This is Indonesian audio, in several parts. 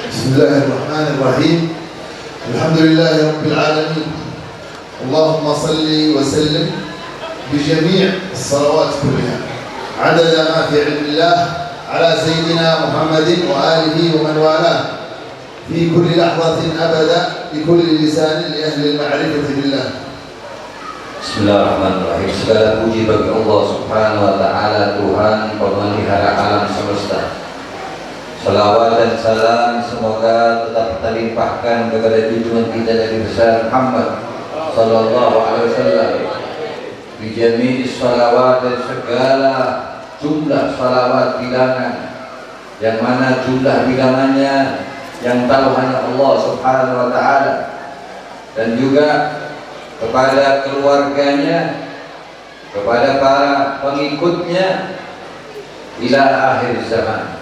بسم الله الرحمن الرحيم. الحمد لله رب العالمين. اللهم صل وسلم بجميع الصلوات كلها عدد ما في علم الله على سيدنا محمد وآله ومن والاه في كل لحظة أبدا بكل لسان لأهل المعرفة بالله. Bismillahirrahmanirrahim. Segala puji bagi Allah Subhanahu wa taala, Tuhan pemelihara alam semesta. Salawat dan salam semoga tetap terlimpahkan kepada junjungan kita Nabi besar Muhammad sallallahu alaihi wasallam. Bijami salawat dan segala jumlah salawat bilangan, yang mana jumlah bilangannya yang tahu hanya Allah Subhanahu wa taala, dan juga kepada keluarganya, kepada para pengikutnya ila akhir zaman.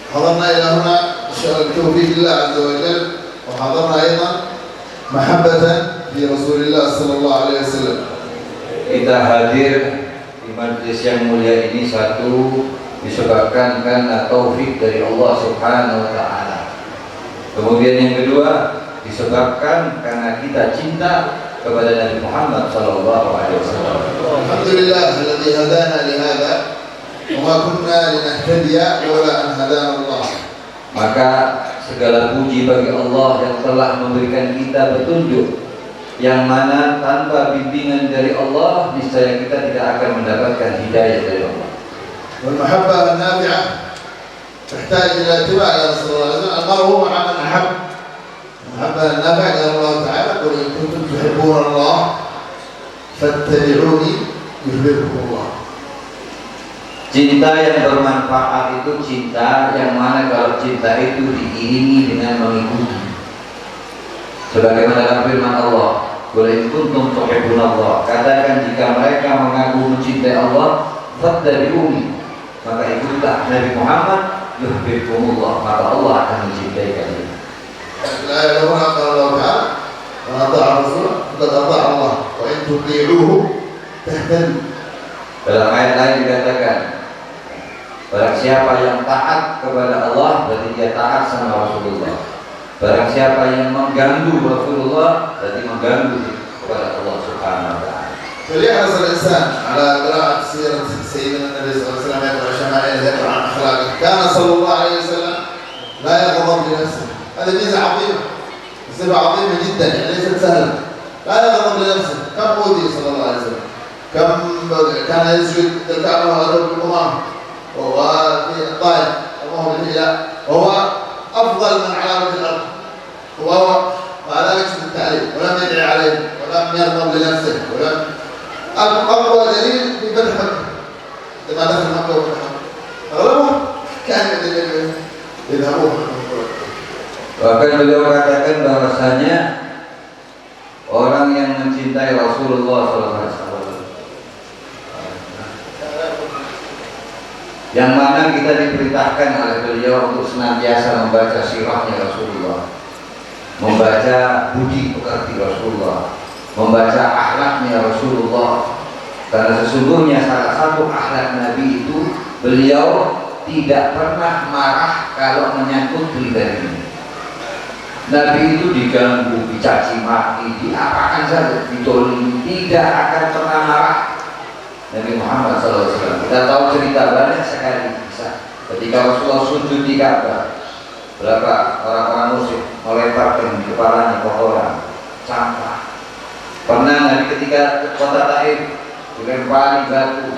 حضرنا إلى هنا بتوفيق الله عز وجل، وحضرنا أيضا محبة في رسول الله صلى الله عليه وسلم. Kita hadir di majlis yang mulia ini satu disebabkan karena taufik dari Allah Subhanahu wa taala. Kemudian yang kedua disebabkan karena kita cinta kepada Nabi Muhammad sallallahu alaihi wasallam. Alhamdulillah alladzi hadana li hadza wa ma kunna linahtadiya laula an hadana Allah. Maka segala puji bagi Allah yang telah memberikan kita petunjuk, yang mana tanpa bimbingan dari Allah niscaya kita tidak akan mendapatkan hidayah dari Allah. Wal mahabbah an-nafi'ah تحتاج إلى اتباع رسول الله صلى الله عليه وسلم. المرء مع من أحب. المحبة النافعة قال الله تعالى: قل إن كنتم تحبون الله فاتبعوني يحببكم الله. Cinta yang bermanfaat itu cinta yang mana kalau cinta itu diiringi dengan mengikuti. Sebagaimana dalam firman Allah, "Qul in kuntum tuhibbunallah." Katakan jika mereka mengaku mencintai Allah, fattabi'uni, maka ikutlah Nabi Muhammad, yuhibbukumullah, maka Allah akan mencintai kalian. لا يلومون قال الله تعالى: "ومن أطاع الرسول فقد أطاع الله وإن تطيعوه تهتدوا." Dalam ayat lain dikatakan, barang siapa yang taat kepada Allah berarti dia taat sama Rasulullah. Barang siapa yang mengganggu Rasulullah berarti mengganggu kepada Allah Subhanahu wa taala. فليحرص الإنسان على قراءة سيرة سيدنا النبي صلى الله عليه وسلم، يقرأ شمائله، يقرأ عن أخلاقه. كان صلى الله عليه وسلم لا يغضب لنفسه. هذه ميزة عظيمة، صفة عظيمة جدا، يعني ليست سهلة. لا يغضب لنفسه. كم أوذي صلى الله عليه وسلم، كم كان يسجد الكعبة ويضرب بالقمام وفي الطائف وهو بالهجاء، وهو أفضل من على وجه الأرض، وهو وعلى ذلك التعليم، ولم يدعي عليه ولم يغضب لنفسه ولم. أقوى دليل في فتح مكة، لما دخل مكة وفتح مكة أغلبهم كان يذهبون. Bahkan beliau katakan bahwasanya orang yang mencintai Rasulullah SAW, yang mana kita diperintahkan oleh beliau untuk senantiasa membaca sirahnya Rasulullah, membaca budi pekerti Rasulullah, membaca akhlaknya Rasulullah. Karena sesungguhnya salah satu akhlak Nabi itu beliau tidak pernah marah kalau menyangkut pribadinya. Nabi itu diganggu, dicaci maki, diapakan saja, ditolong, tidak akan pernah marah. Nabi Muhammad SAW, kita tahu cerita banyak sekali bisa. Ketika Rasulullah sujud di Ka'bah, berapa orang-orang musyrik melemparkan kepalanya ke orang, sampah. Pernah Nabi ketika ke kota Taif dilempari batu,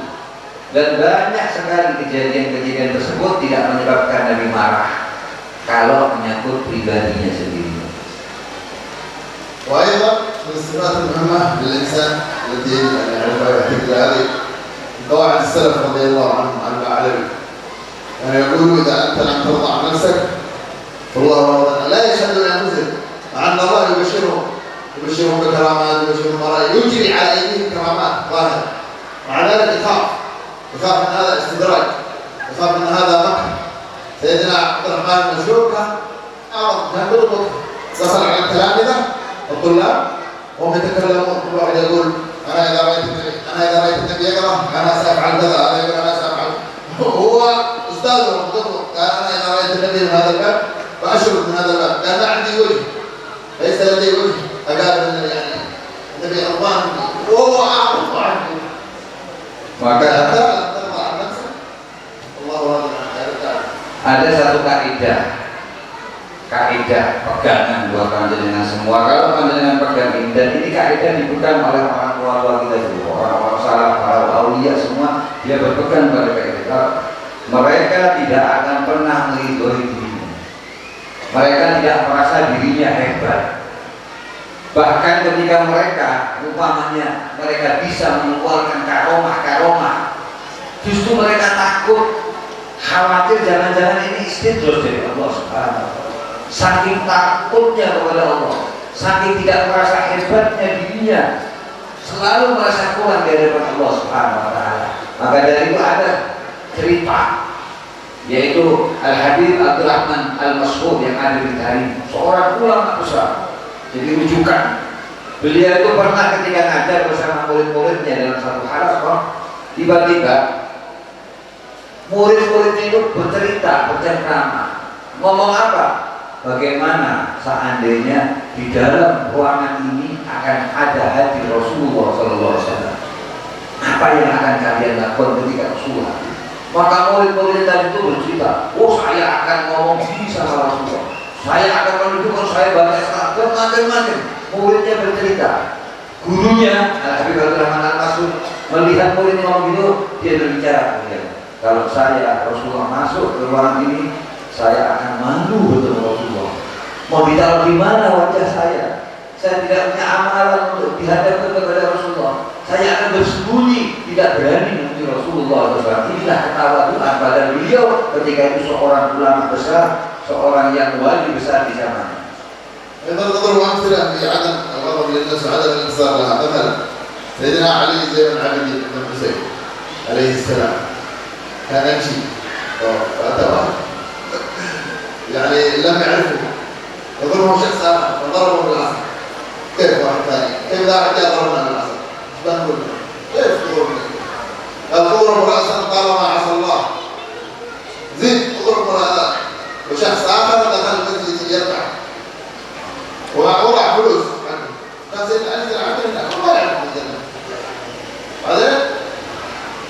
dan banyak sekali kejadian-kejadian tersebut tidak menyebabkan Nabi marah kalau menyangkut pribadinya sendiri. وأيضا من الصفات المهمة للإنسان التي يجب أن يعرفها ويحتاج إلى هذه قواعد السلف رضي الله عنهم عن العلوي. يعني يقولوا: إذا أنت لم ترضى عن نفسك فالله راض عنك. لا يشهد لأنفسهم مع أن الله يبشرهم بكرامات، يبشرهم بمرائي، يجري على أيديهم كرامات ظاهرة، مع ذلك يخاف من هذا استدراج، يخاف من هذا مكر. سيدنا عبد الرحمن بن مسعود كان يربط وصل على التلامذة الطلاب وهم يتكلمون، كل واحد يقول: أنا إذا رأيت النبي يقرأ أنا سأفعل كذا، أنا يقول أنا سأفعل. هو أستاذه قال: أنا إذا رأيت النبي النبي من هذا الباب وأشرب من هذا الباب، كان ما عندي وجه، ليس لدي وجه أقابل يعني النبي الله وهو أعرف عنه. Maka ترضى عن نفسك الله راضي عنك. ada satu kaidah pegangan buat panjenengan semua. Kalau panjenengan pegang ini, dan ini kaidah dipegang oleh orang tua kita dulu, orang-orang salaf, para aulia semua, dia berpegang pada kaidah. Mereka tidak akan pernah meridhoi dirinya. Mereka tidak merasa dirinya hebat. Bahkan ketika mereka umpamanya mereka bisa mengeluarkan karomah, justru mereka takut, khawatir jangan-jangan ini istidros dari Allah Subhanahu wa Ta'ala. Saking takutnya kepada Allah, saking tidak merasa hebatnya dirinya, selalu merasa kurang di hadapan Allah Subhanahu wa Ta'ala. Maka dari itu ada cerita, yaitu Al-Habib Abdurrahman Al-Mas'ud yang ada di Tahrim, seorang ulama besar, jadi rujukan. Beliau itu pernah ketika ngajar bersama murid-muridnya dalam satu halaqah, tiba-tiba murid-muridnya itu bercengkrama, ngomong apa? Bagaimana seandainya di dalam ruangan ini akan ada hadir Rasulullah SAW? Apa yang akan kalian lakukan ketika Rasulullah? Maka murid-murid tadi itu bercerita, oh saya akan ngomong gini sama Rasulullah, saya akan menunjukkan saya banyak sekali, macam-macam. Muridnya bercerita, gurunya Habib Abdurrahman Al-Mas'ud melihat murid ngomong gitu, dia berbicara, kalau saya Rasulullah masuk ke ruangan ini, saya akan malu bertemu Rasulullah. Mau ditaruh di mana wajah saya? Saya tidak punya amalan untuk dihadapkan kepada Rasulullah. Saya akan bersembunyi, tidak berani menuju Rasulullah SAW. Inilah ketawaduan pada beliau ketika itu seorang ulama besar, seorang yang wali besar di zamannya. نضرب أمثلة في عدم الغضب للنفس وعدم الانتصار لها. مثلا سيدنا علي زين العابدين بن حسين عليه السلام كان يمشي فأتى واحد يعني لم يعرفه يضربه شخص آخر فضربه بالعصا. كيف واحد ثاني؟ كيف ذا حتى ضربنا بالعصا؟ ايش بنقول له؟ كيف تضربني؟ قال اضرب رأسا طالما عصى الله. زيد اضرب هذا. وشخص آخر دخل المسجد يركع ووضع فلوس كان سيدنا علي العابدين ما يعرف الجنة. بعدين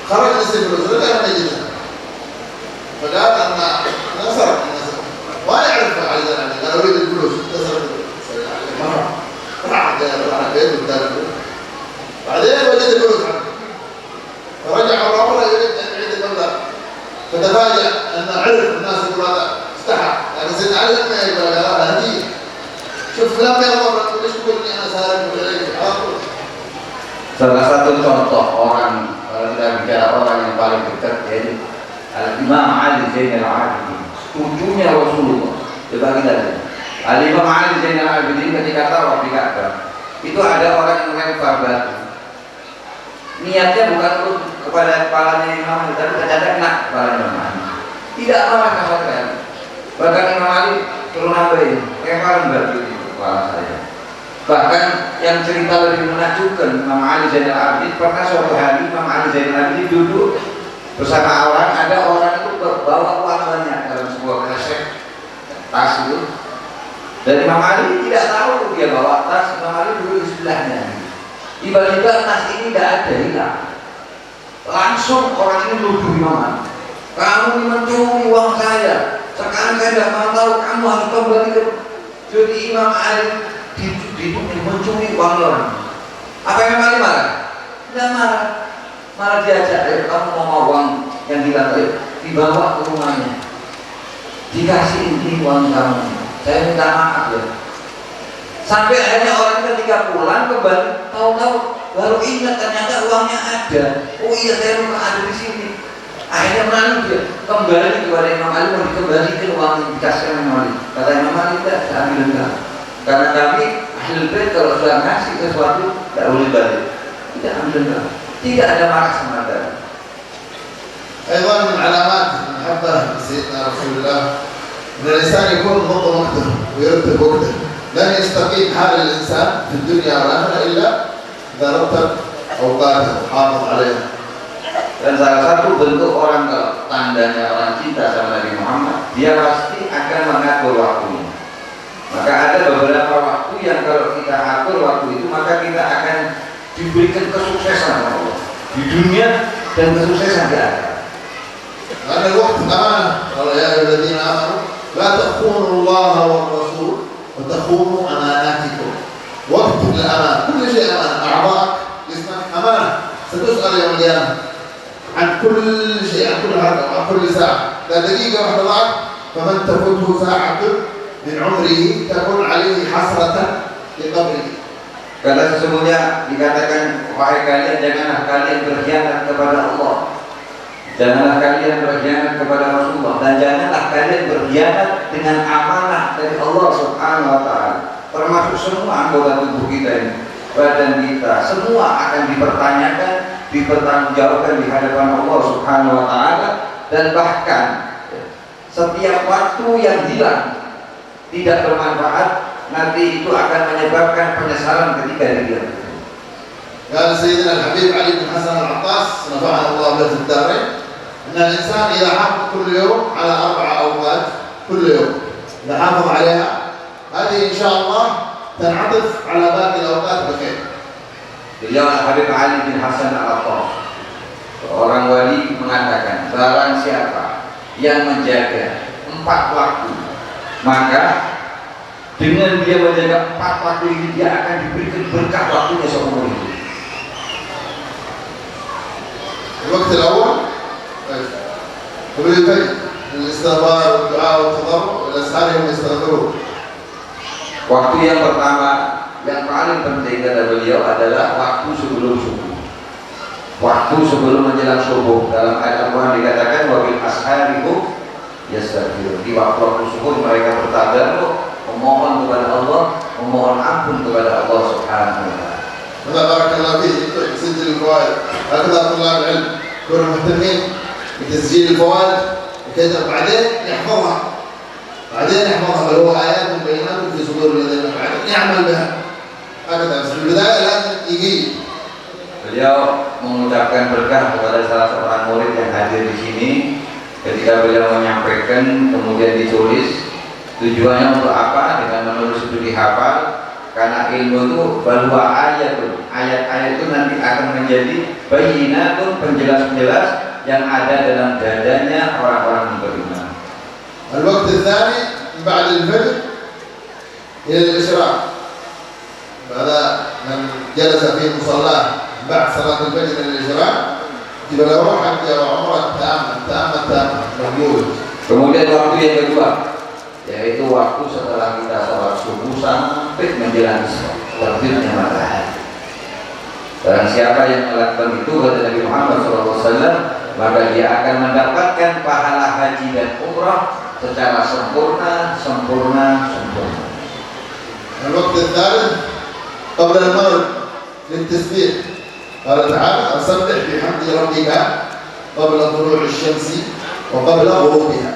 خرج يسيب فلوس رجع نجدها فقال أن نصر ما يعرف علي العابدين. قال أريد الفلوس نصر سيدنا علي مرة راح بيت قدام الفلوس. بعدين وجد الفلوس فرجع مرة يريد أن يعيد المبلغ فتفاجأ أن عرف الناس يقول هذا استحى لكن سيدنا علي لم يقبل هذا هدية. شوف لم يغضب ليش تقول اني انا سالم بالعيد على طول. Salah satu contoh orang, kalau kita bicara orang yang paling dekat, yaitu Al-Imam Ali Zainal Abidin, cucunya Rasulullah. Coba kita lihat Al-Imam Ali Zainal Abidin ketika tawaf di Ka'bah, itu ada orang yang melempar batu. Niatnya bukan untuk kepada kepalanya Imam Ali, tapi ternyata kena kepala Imam Ali. Tidak marah sama sekali. Bahkan Imam Ali turun nambahin, lemparan batu itu kepala saya. Bahkan yang cerita lebih menakjubkan, Imam Ali Zainal Abidin pernah suatu hari Imam Ali Zainal Abidin duduk bersama orang, ada orang itu bawa uang banyak dalam sebuah kresek tas itu, dan Imam Ali tidak tahu dia bawa tas. Imam Ali duduk di sebelahnya. Tiba-tiba tas ini tidak ada, hilang. Langsung orang ini nuduh Imam Ali, kamu mencuri uang saya. Sekarang saya tidak mau tahu, kamu harus kembali ke. Jadi Imam Ali dituduh mencuri uang orang. Apa yang paling marah? Tidak marah, malah diajak, kamu mau uang yang hilang tadi, dibawa ke rumahnya, dikasih ini uang kamu, saya minta maaf ya. Sampai akhirnya orang ketika pulang kembali, tahu-tahu baru ingat ternyata uangnya ada. Oh iya, saya lupa ada di sini. Akhirnya malu dia, kembali kepada Imam Ali, mau dikembalikan uang yang dikasihkan Imam Ali. Kata Imam Ali, tidak, saya ambil enggak. Karena kami Ahlul Bait kalau sudah ngasih sesuatu tidak boleh balik. Tidak ambil enggak. Tidak ada marah sama sekali. أيضا من علامات المحبة سيدنا رسول الله أن الإنسان يكون منظم وقته ويرتب وقته. لن يستقيم حال الإنسان في الدنيا والآخرة إلا إذا رتب أوقاته وحافظ عليها. Dan salah satu bentuk orang, kalau tandanya orang cinta sama Nabi Muhammad, dia pasti akan mengatur waktunya. Maka ada beberapa waktu yang kalau kita atur waktu itu, maka kita akan diberikan kesuksesan oleh Allah di dunia dan kesuksesan di akhirat. لأن الوقت أمانة. قال يا أيها الذين آمنوا لا تخونوا الله والرسول وتخونوا أماناتكم. وقت الأمانة، كل شيء أمانة. أعضاءك، جسمك أمانة، ستسأل يوم القيامة عن كل شيء، عن كل حركة، عن كل ساعة. لا دقيقة واحدة ضاعت فمن تفوته ساعة من عمره تكون عليه حسرة في قبره. Karena sesungguhnya dikatakan, wahai kalian, janganlah kalian berkhianat kepada Allah, janganlah kalian berkhianat kepada Rasulullah, dan janganlah kalian berkhianat dengan amanah dari Allah Subhanahu wa Ta'ala. Termasuk semua anggota tubuh kita ini, badan kita, semua akan dipertanyakan, dipertanggungjawabkan di hadapan Allah Subhanahu wa Ta'ala. Dan bahkan setiap waktu yang hilang tidak bermanfaat, nanti itu akan menyebabkan penyesalan ketika dia. قال سيدنا الحبيب علي بن حسن العطاس نفعنا الله به في الدارين ان الانسان اذا حافظ كل يوم على 4 اوقات كل يوم، اذا حافظ عليها هذه ان شاء الله تنعطف على باقي الاوقات بخير. Beliau Habib Ali bin Hasan Al-Attas, orang wali, mengatakan, barang siapa yang menjaga 4 waktu, maka dengan dia menjaga 4 waktu ini, dia akan diberikan berkah waktunya seumur hidup. الوقت الاول قبل الفجر الاستغفار والدعاء والتضرع والاسحار هم يستغفرون. Waktu yang pertama yang paling penting kata beliau adalah waktu sebelum subuh. Waktu sebelum menjelang subuh, dalam ayat Al-Quran dikatakan wabil asharihum yastaghfirun. Di waktu subuh mereka bertadarus, memohon kepada Allah, memohon ampun kepada Allah Subhanahu wa Ta'ala. هذا بارك الله فيه يسجل الفوائد. هكذا طلاب العلم يكونوا مهتمين بتسجيل الفوائد وكذا، بعدين يحفظها بل هو آيات بينات في صدور الذين بعدين يعمل بها. هكذا بس في البداية لازم يقيم. Beliau mengucapkan berkah kepada salah seorang murid yang hadir di sini. Ketika beliau menyampaikan, kemudian ditulis. Tujuannya untuk apa? Dengan menulis itu dihafal. Karena ilmu itu bahwa ayat-ayat itu nanti akan menjadi bayyinatun, penjelas-penjelas yang ada dalam dadanya orang-orang yang beriman. الوقت الثاني بعد الفجر إلى الإشراق. هذا من جلس في مصلاه بعد صلاة الفجر إلى الإشراق جبل روح حتى عمره تأمل مقبول. Kemudian waktu yang kedua, yaitu waktu setelah kita sholat subuh sampai menjelang terbitnya matahari. Barang siapa yang melakukan itu, kata Nabi Muhammad SAW, maka dia akan mendapatkan pahala haji dan umrah secara sempurna. الوقت الثالث قبل المغرب للتسبيح. قال تعالى فسبح بحمد ربك قبل طلوع الشمس وقبل غروبها.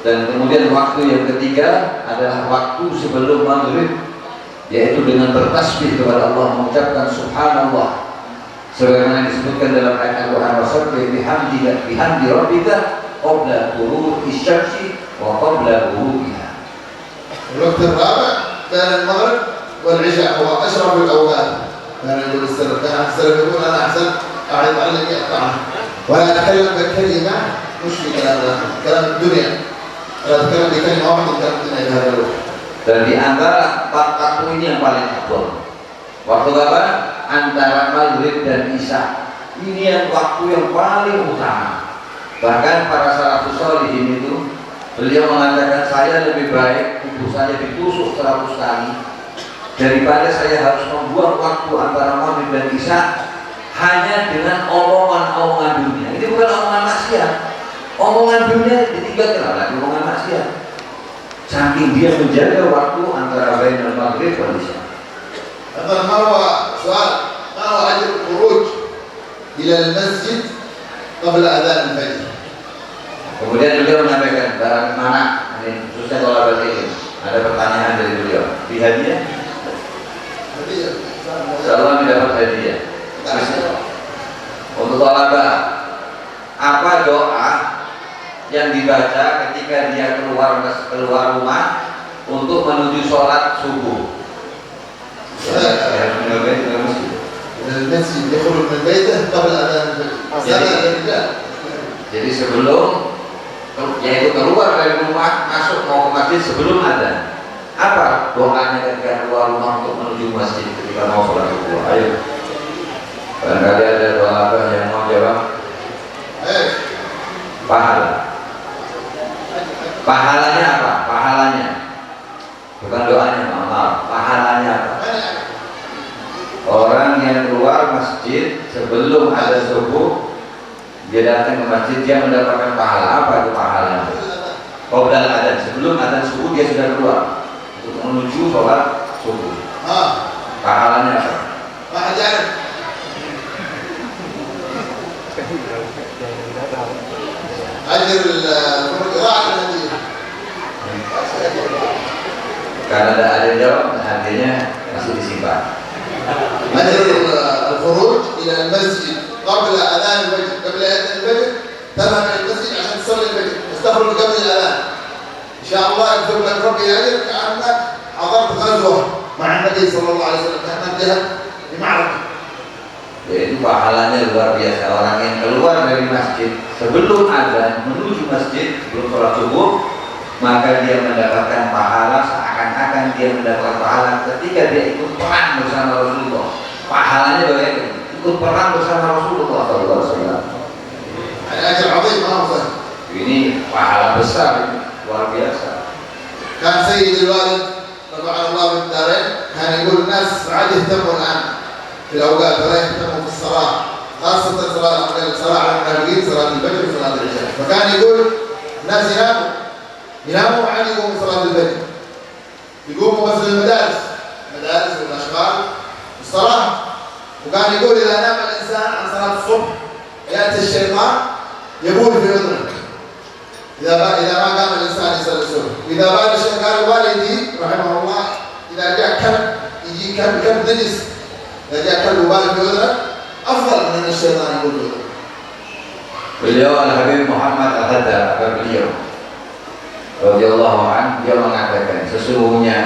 Dan kemudian waktu yang ketiga adalah waktu sebelum maghrib, yaitu dengan bertasbih kepada Allah, mengucapkan subhanallah sebagaimana disebutkan dalam ayat Al-Quran, wasabbih bihamdi rabbika qabla tulu'i syamsi wa qabla ghurubiha. الوقت الرابع بين المغرب والعشاء هو أشرف الأوقات. كان يقول السلف، كان السلف يقول أنا أحسن أعرض على يقطعه ولا أتكلم بكلمة مش كلام الدنيا، ولا أتكلم بكلمة واحدة كلام الدنيا بهذا الوقت. Dan di antara 4 waktu ini yang paling afdal. Waktu apa? Antara maghrib dan isya. Ini yang waktu yang paling utama. Bahkan para salafus shalihin itu, beliau mengatakan, saya lebih baik tubuh saya ditusuk 100 kali daripada saya harus membuang waktu antara maghrib dan isya hanya dengan omongan-omongan dunia. Ini bukan omongan maksiat. Omongan dunia ditinggalkan, lagi omongan maksiat. Saking dia menjaga waktu antara bainal maghrib dan isya. ما هو سؤال، ما هو أجر الخروج إلى المسجد قبل أذان الفجر؟ Kemudian beliau menyampaikan, barang mana, ini khususnya kalau berarti ada pertanyaan dari beliau, di hadiah? Insyaallah mendapat hadiah. Untuk tolaba, apa doa yang dibaca ketika dia keluar orang keluar rumah untuk menuju sholat subuh. المسجد يخرج من بيته قبل أذان الفجر. Jadi sebelum yaitu keluar dari rumah masuk mau ke masjid sebelum adzan. Apa doanya ketika keluar rumah untuk menuju masjid ketika mau sholat subuh? Ayo. Barangkali ada doa yang mau jawab. Pahala. Pahalanya apa? Pahalanya. Bukan doanya, maaf. Pahalanya apa? Orang yang keluar masjid sebelum ada subuh, dia datang ke masjid, dia mendapatkan pahala. Apa itu pahalanya? Qabla adzan, sebelum adzan subuh dia sudah keluar untuk menuju sholat subuh. Pahalanya apa? Karena ada jawab, artinya masih disimpan. أجر الخروج إلى المسجد قبل أذان الفجر، قبل أذان الفجر تذهب إلى المسجد عشان تصلي الفجر، تستخرج قبل الأذان. إن شاء الله يكتب لك ربي أجر كأنك حضرت غزوة مع النبي صلى الله عليه وسلم، كأنك ذهبت بمعركة. Yaitu pahalanya luar biasa. Orang yang keluar dari masjid sebelum azan menuju masjid sebelum sholat subuh, maka dia mendapatkan pahala seakan-akan dia mendapatkan pahala ketika dia ikut perang bersama Rasulullah. Pahalanya bagaimana? Ikut perang bersama Rasulullah SAW. Ini pahala besar, luar biasa. كان سيد الوالد رفعه الله بالدارين كان يقول الناس عاد يهتموا الآن في الأوقات ولا يهتموا في الصلاة، خاصة صلاة على المنافقين، صلاة الفجر وصلاة العشاء. فكان يقول الناس يناموا وعاد يقوموا صلاة الفجر، يقوموا بس المدارس والأشغال والصلاة. وكان يقول إذا نام الإنسان عن صلاة الصبح يأتي الشيطان يبول في أذنه إذا ما قام الإنسان يصلي الصبح. وإذا بال الشيطان قال والدي رحمه الله إذا جاء كلب يجي كلب نجس، إذا جاء كلب وبال في أذنه أفضل من أن الشيطان يقول في أذنه. Beliau Al-Habib Muhammad Al-Haddad beliau radhiyallahu anhu, dia mengatakan sesungguhnya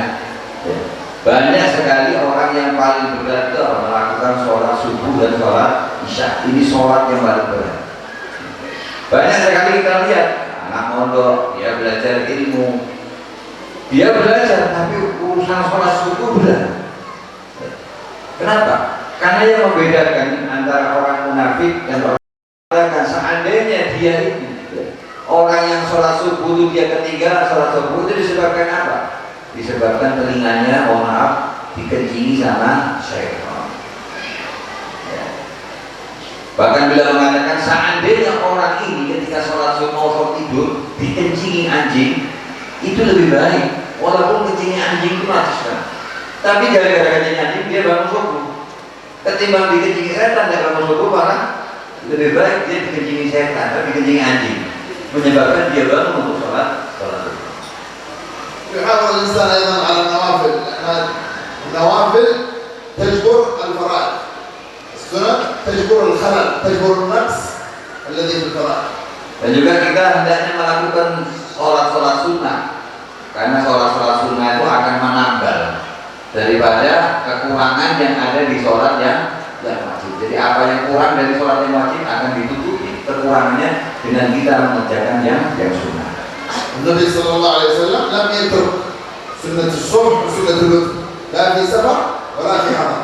banyak sekali orang yang paling berat itu melakukan sholat subuh dan sholat isya. Ini sholat yang paling berat. Banyak sekali kita lihat anak mondok, dia belajar ilmu, dia belajar, tapi urusan sholat subuh berat. Kenapa? Karena yang membedakan antara orang munafik dan orang mengatakan seandainya dia itu orang yang sholat subuh itu dia ketinggalan sholat subuh itu disebabkan apa? Disebabkan telinganya, mohon maaf, dikencingi sama syaitan. Ya. Bahkan bila mengatakan seandainya orang ini ketika sholat subuh mau tidur dikencingi anjing, itu lebih baik. Walaupun kencingnya anjing itu najis, tapi gara-gara kencing anjing dia bangun subuh. Ketimbang dikencingi setan dan bangun subuh, malah lebih baik dia dikencingi setan tapi dikencingi anjing, menyebabkan dia bangun untuk sholat subuh. يحافظ الإنسان أيضا على النوافل، لأن النوافل تجبر الفرائض، السنن تجبر الخلل، تجبر النقص الذي في الفرائض. Dan juga kita hendaknya melakukan sholat sunnah, karena sholat sunnah itu akan menambal daripada kekurangan yang ada di sholat yang wajib. Jadi apa yang kurang dari sholat yang wajib akan ditutupi kekurangannya dengan kita mengerjakan yang sunnah. النبي صلى الله عليه وسلم لم يترك سنة الصبح وسنة الوتر لا في سفر ولا في حضر.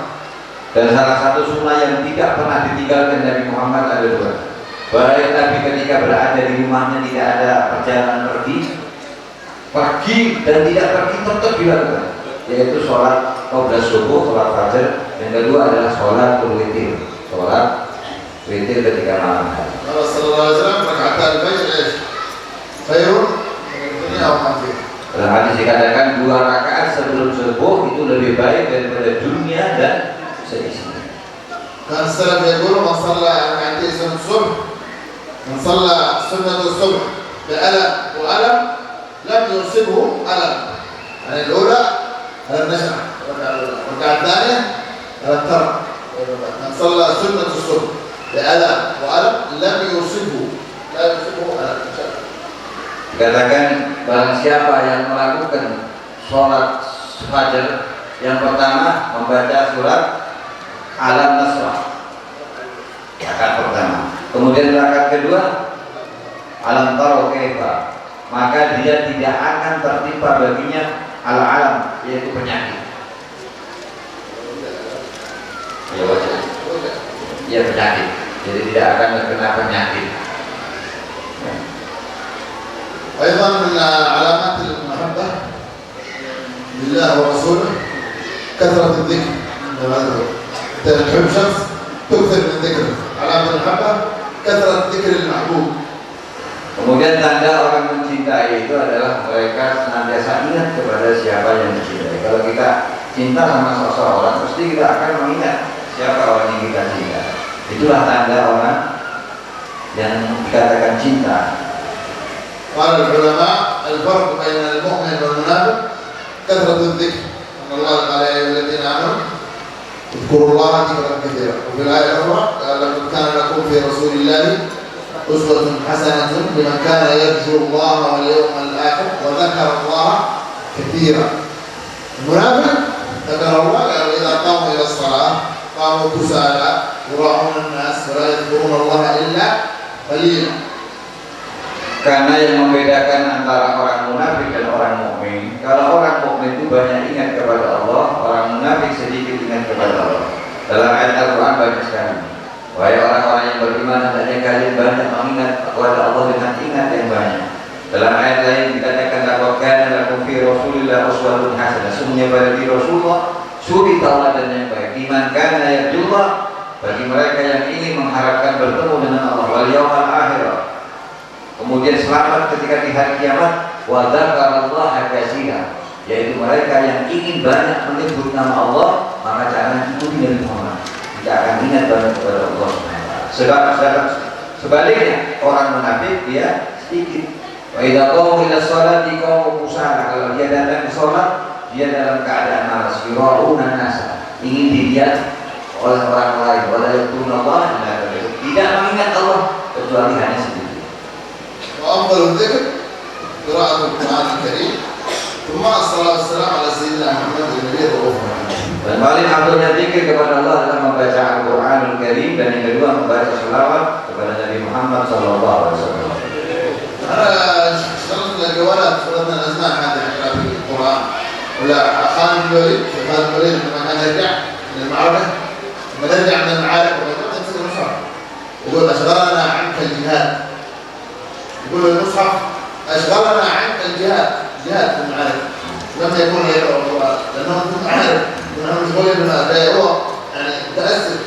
Dan salah satu sunnah yang tidak pernah ditinggalkan Nabi Muhammad ada dua. Baik Nabi ketika berada di rumahnya tidak ada perjalanan pergi dan tidak pergi tetap dilakukan, yaitu sholat qabla subuh, sholat fajar. Yang kedua adalah sholat witir, sholat witir ketika malam hari. Rasulullah sallallahu alaihi wasallam rakaat al-fajr khairun min dunya wa ma fiha. Dalam hadis dikatakan 2 rakaat sebelum subuh itu lebih baik daripada dunia dan seisinya. Kan salaf yaqulu man shalla rak'atayn sunnah subh, man shalla sunnah subh bi'alam wa alam lam yusibhu alam. Al-ula al-nash'a, rakaat thaniyah al-tark. Man shalla sunnah subh bi'alam wa alam lam yusibhu alam. Dikatakan barang siapa yang melakukan sholat fajar, yang pertama membaca surat Alam Nasrah rakaat pertama, kemudian rakaat kedua Alam Taro Kaifa, maka dia tidak akan tertimpa baginya al-alam, yaitu penyakit. Ya wajah. Ya penyakit. Jadi tidak akan terkena penyakit. أيضا من علامات المحبة لله ورسوله كثرة الذكر. إذا تحب شخص تكثر من ذكره. علامة المحبة كثرة ذكر المحبوب. Kemudian tanda orang mencintai itu adalah mereka senantiasa ingat kepada siapa yang dicintai. Kalau kita cinta sama seseorang, pasti kita akan mengingat siapa orang yang kita cinta. Itulah tanda orang yang dikatakan cinta. قال العلماء الفرق بين المؤمن والمنافق كثرة الذكر. أن الله قال يا أيها الذين آمنوا اذكروا الله ذكرا كثيرا. وفي الآية الأخرى قال لقد كان لكم في رسول الله أسوة حسنة لمن كان يرجو الله واليوم الآخر وذكر الله كثيرا. المنافق ذكر الله قال إذا قاموا إلى الصلاة قاموا كسالى يراءون الناس ولا يذكرون الله إلا قليلا. Karena yang membedakan antara orang munafik dan orang mukmin, kalau orang mukmin itu banyak ingat kepada Allah, orang munafik sedikit ingat kepada Allah. Dalam ayat Al-Quran banyak sekali. Wahai orang-orang yang beriman, hendaknya kalian banyak mengingat kepada Allah dengan ingat yang banyak. Dalam ayat lain dikatakan laqad kana lakum fi Rasulillah uswatun hasanah. Sesungguhnya pada diri Rasulullah suri tauladan yang baik. Liman kana yarjullah, bagi mereka yang ingin mengharapkan bertemu dengan Allah wal yaumal akhir. Kemudian selamat ketika di hari kiamat. Wa dzakarallaha katsiran, yaitu mereka yang ingin banyak menyebut nama Allah, maka jangan ikuti dari Muhammad. Tidak akan ingat banyak kepada Allah. Sebab sebaliknya orang munafik dia sedikit. Wa idza qamu ila sholati qamu kusala. Kalau dia datang ke sholat, dia dalam keadaan malas. Yurauna nasa, ingin dilihat oleh orang lain. Wala yakunallah, tidak mengingat Allah kecuali hanya sendiri. وأفضل الذكر قراءة القرآن الكريم ثم الصلاة والسلام على سيدنا محمد النبي الرؤوف الرحيم. Dan paling afdalnya zikir kepada Allah adalah membaca Al-Qur'anul Karim, dan yang kedua membaca selawat kepada Nabi Muhammad sallallahu alaihi wasallam. أنا اشتغلت لجوالات فرضنا الأزمان هذه القراءة في القرآن. ولا خالد بن الوليد لما كان يرجع من المعركة، لما يرجع من المعارك ويمسك المصحف يقول أشغلنا عنك الجهاد. يقول المصحف أشغلنا عنك الجهاد، جهاد في المعارك. لما يكون يقرأ القرآن لأنهم في المعارك وأنهم مشغولين بما هو يعني متأثر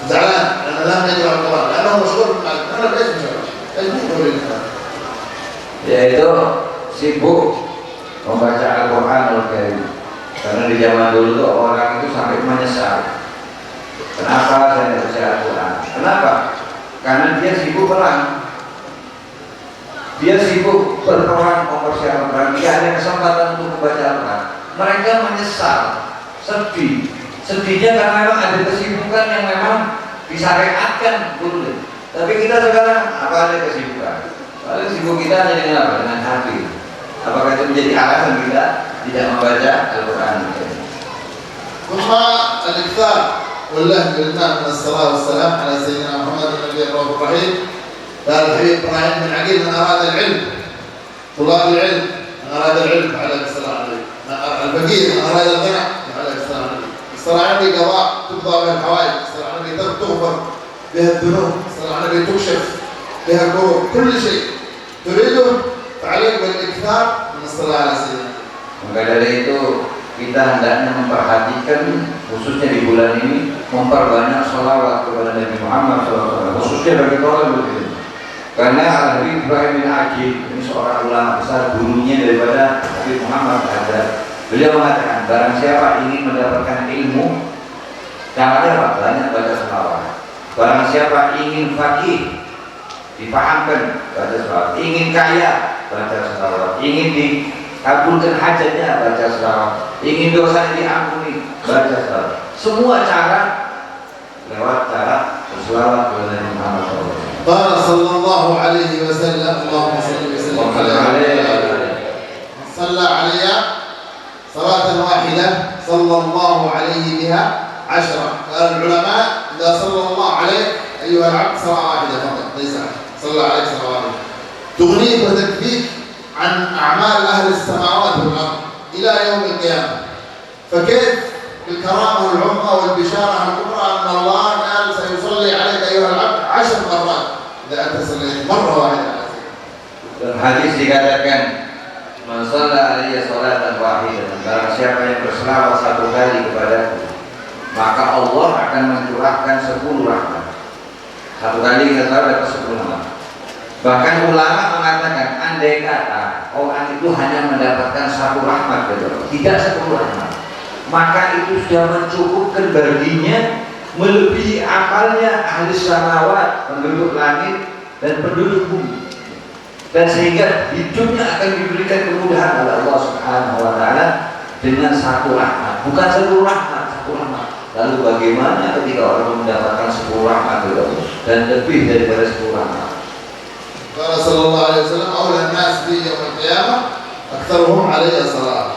زعلان لأنه لم يقرأ القرآن لأنه مشغول بالمعارك. أنا ليش مشغول؟ إيش مشغول بالقرآن؟ Yaitu sibuk membaca Al-Qur'anul Karim. Karena di zaman dulu tuh orang itu sampai menyesal. Kenapa saya tidak baca Al-Quran? Kenapa? Karena dia sibuk perang. Dia sibuk berperang, mempersiapkan perang. Dia ada kesempatan untuk membaca Al-Quran. Mereka menyesal, sedih. Sedihnya karena memang ada kesibukan yang memang disyariatkan dulu. Tapi kita sekarang apa ada kesibukan? Paling sibuk kita hanya dengan apa? Dengan hati. Apakah itu menjadi alasan kita tidak membaca Al-Quran? ثم الإكثار واللهج بالإتمام من الصلاة والسلام على سيدنا محمد النبي الرؤوف الرحيم. قال الحبيب إبراهيم بن عقيل من أراد العلم، طلاب العلم من أراد العلم عليه الصلاة والسلام، الفقير من أراد الغنى عليه الصلاة والسلام. الصلاة على النبي قضاء تقضى بها الحوائج، الصلاة على النبي تغفر بها الذنوب، الصلاة على النبي تكشف بها الكروب، كل شيء تريده فعليك بالإكثار من الصلاة على سيدنا. Maka dari itu kita hendaknya memperhatikan khususnya di bulan ini memperbanyak sholawat kepada Nabi Muhammad SAW, khususnya bagi orang berilmu. Karena Al-Habib Ibrahim bin Aqil ini seorang ulama besar, gurunya daripada Nabi Muhammad ada. Beliau mengatakan barang siapa ingin mendapatkan ilmu, caranya apa? Banyak baca sholawat. Barang siapa ingin faqih, dipahamkan, baca sholawat. Ingin kaya, baca sholawat. Ingin dikabulkan hajatnya, baca sholawat. Ingin dosa diampuni, baca sholawat. Semua cara lewat cara berselawat kepada Nabi Muhammad SAW. قال صلى الله عليه وسلم اللهم صل وسلم وسلم عليه. من صلى علي صلاة واحدة صلى الله عليه بها 10. قال العلماء إذا صلى الله عليك أيها العبد صلاة واحدة فقط ليس 10، صلى عليك صلاة واحدة تغنيك وتكفيك عن أعمال أهل السماوات والأرض إلى يوم القيامة. فكيف بالكرامة العظمى والبشارة الكبرى أن الله قال سيصلي عليك أيها العبد 10 مرات إذا أنت صليت مرة واحدة. Dalam hadis dikatakan, man shalla alayya sholatan wahidatan, barang siapa yang berselawat 1 kali kepadaku, maka Allah akan mencurahkan 10 rahmat. 1 kali kita tahu dapat 10 rahmat. Bahkan ulama mengatakan, andai kata orang itu hanya mendapatkan 1 rahmat, tidak 10 rahmat, maka itu sudah mencukupkan baginya melebihi amalnya ahli samawat, penduduk langit dan penduduk bumi. Dan sehingga hidupnya akan diberikan kemudahan oleh Allah Subhanahu wa Ta'ala dengan 1 rahmat, bukan 1 rahmat, 1 rahmat. Lalu bagaimana ketika orang mendapatkan 10 rahmat dan lebih daripada 10 rahmat? Qala sallallahu alaihi wasallam, "Aula an-nas bi yaum al-qiyamah aktsaruhum 'alayya salat."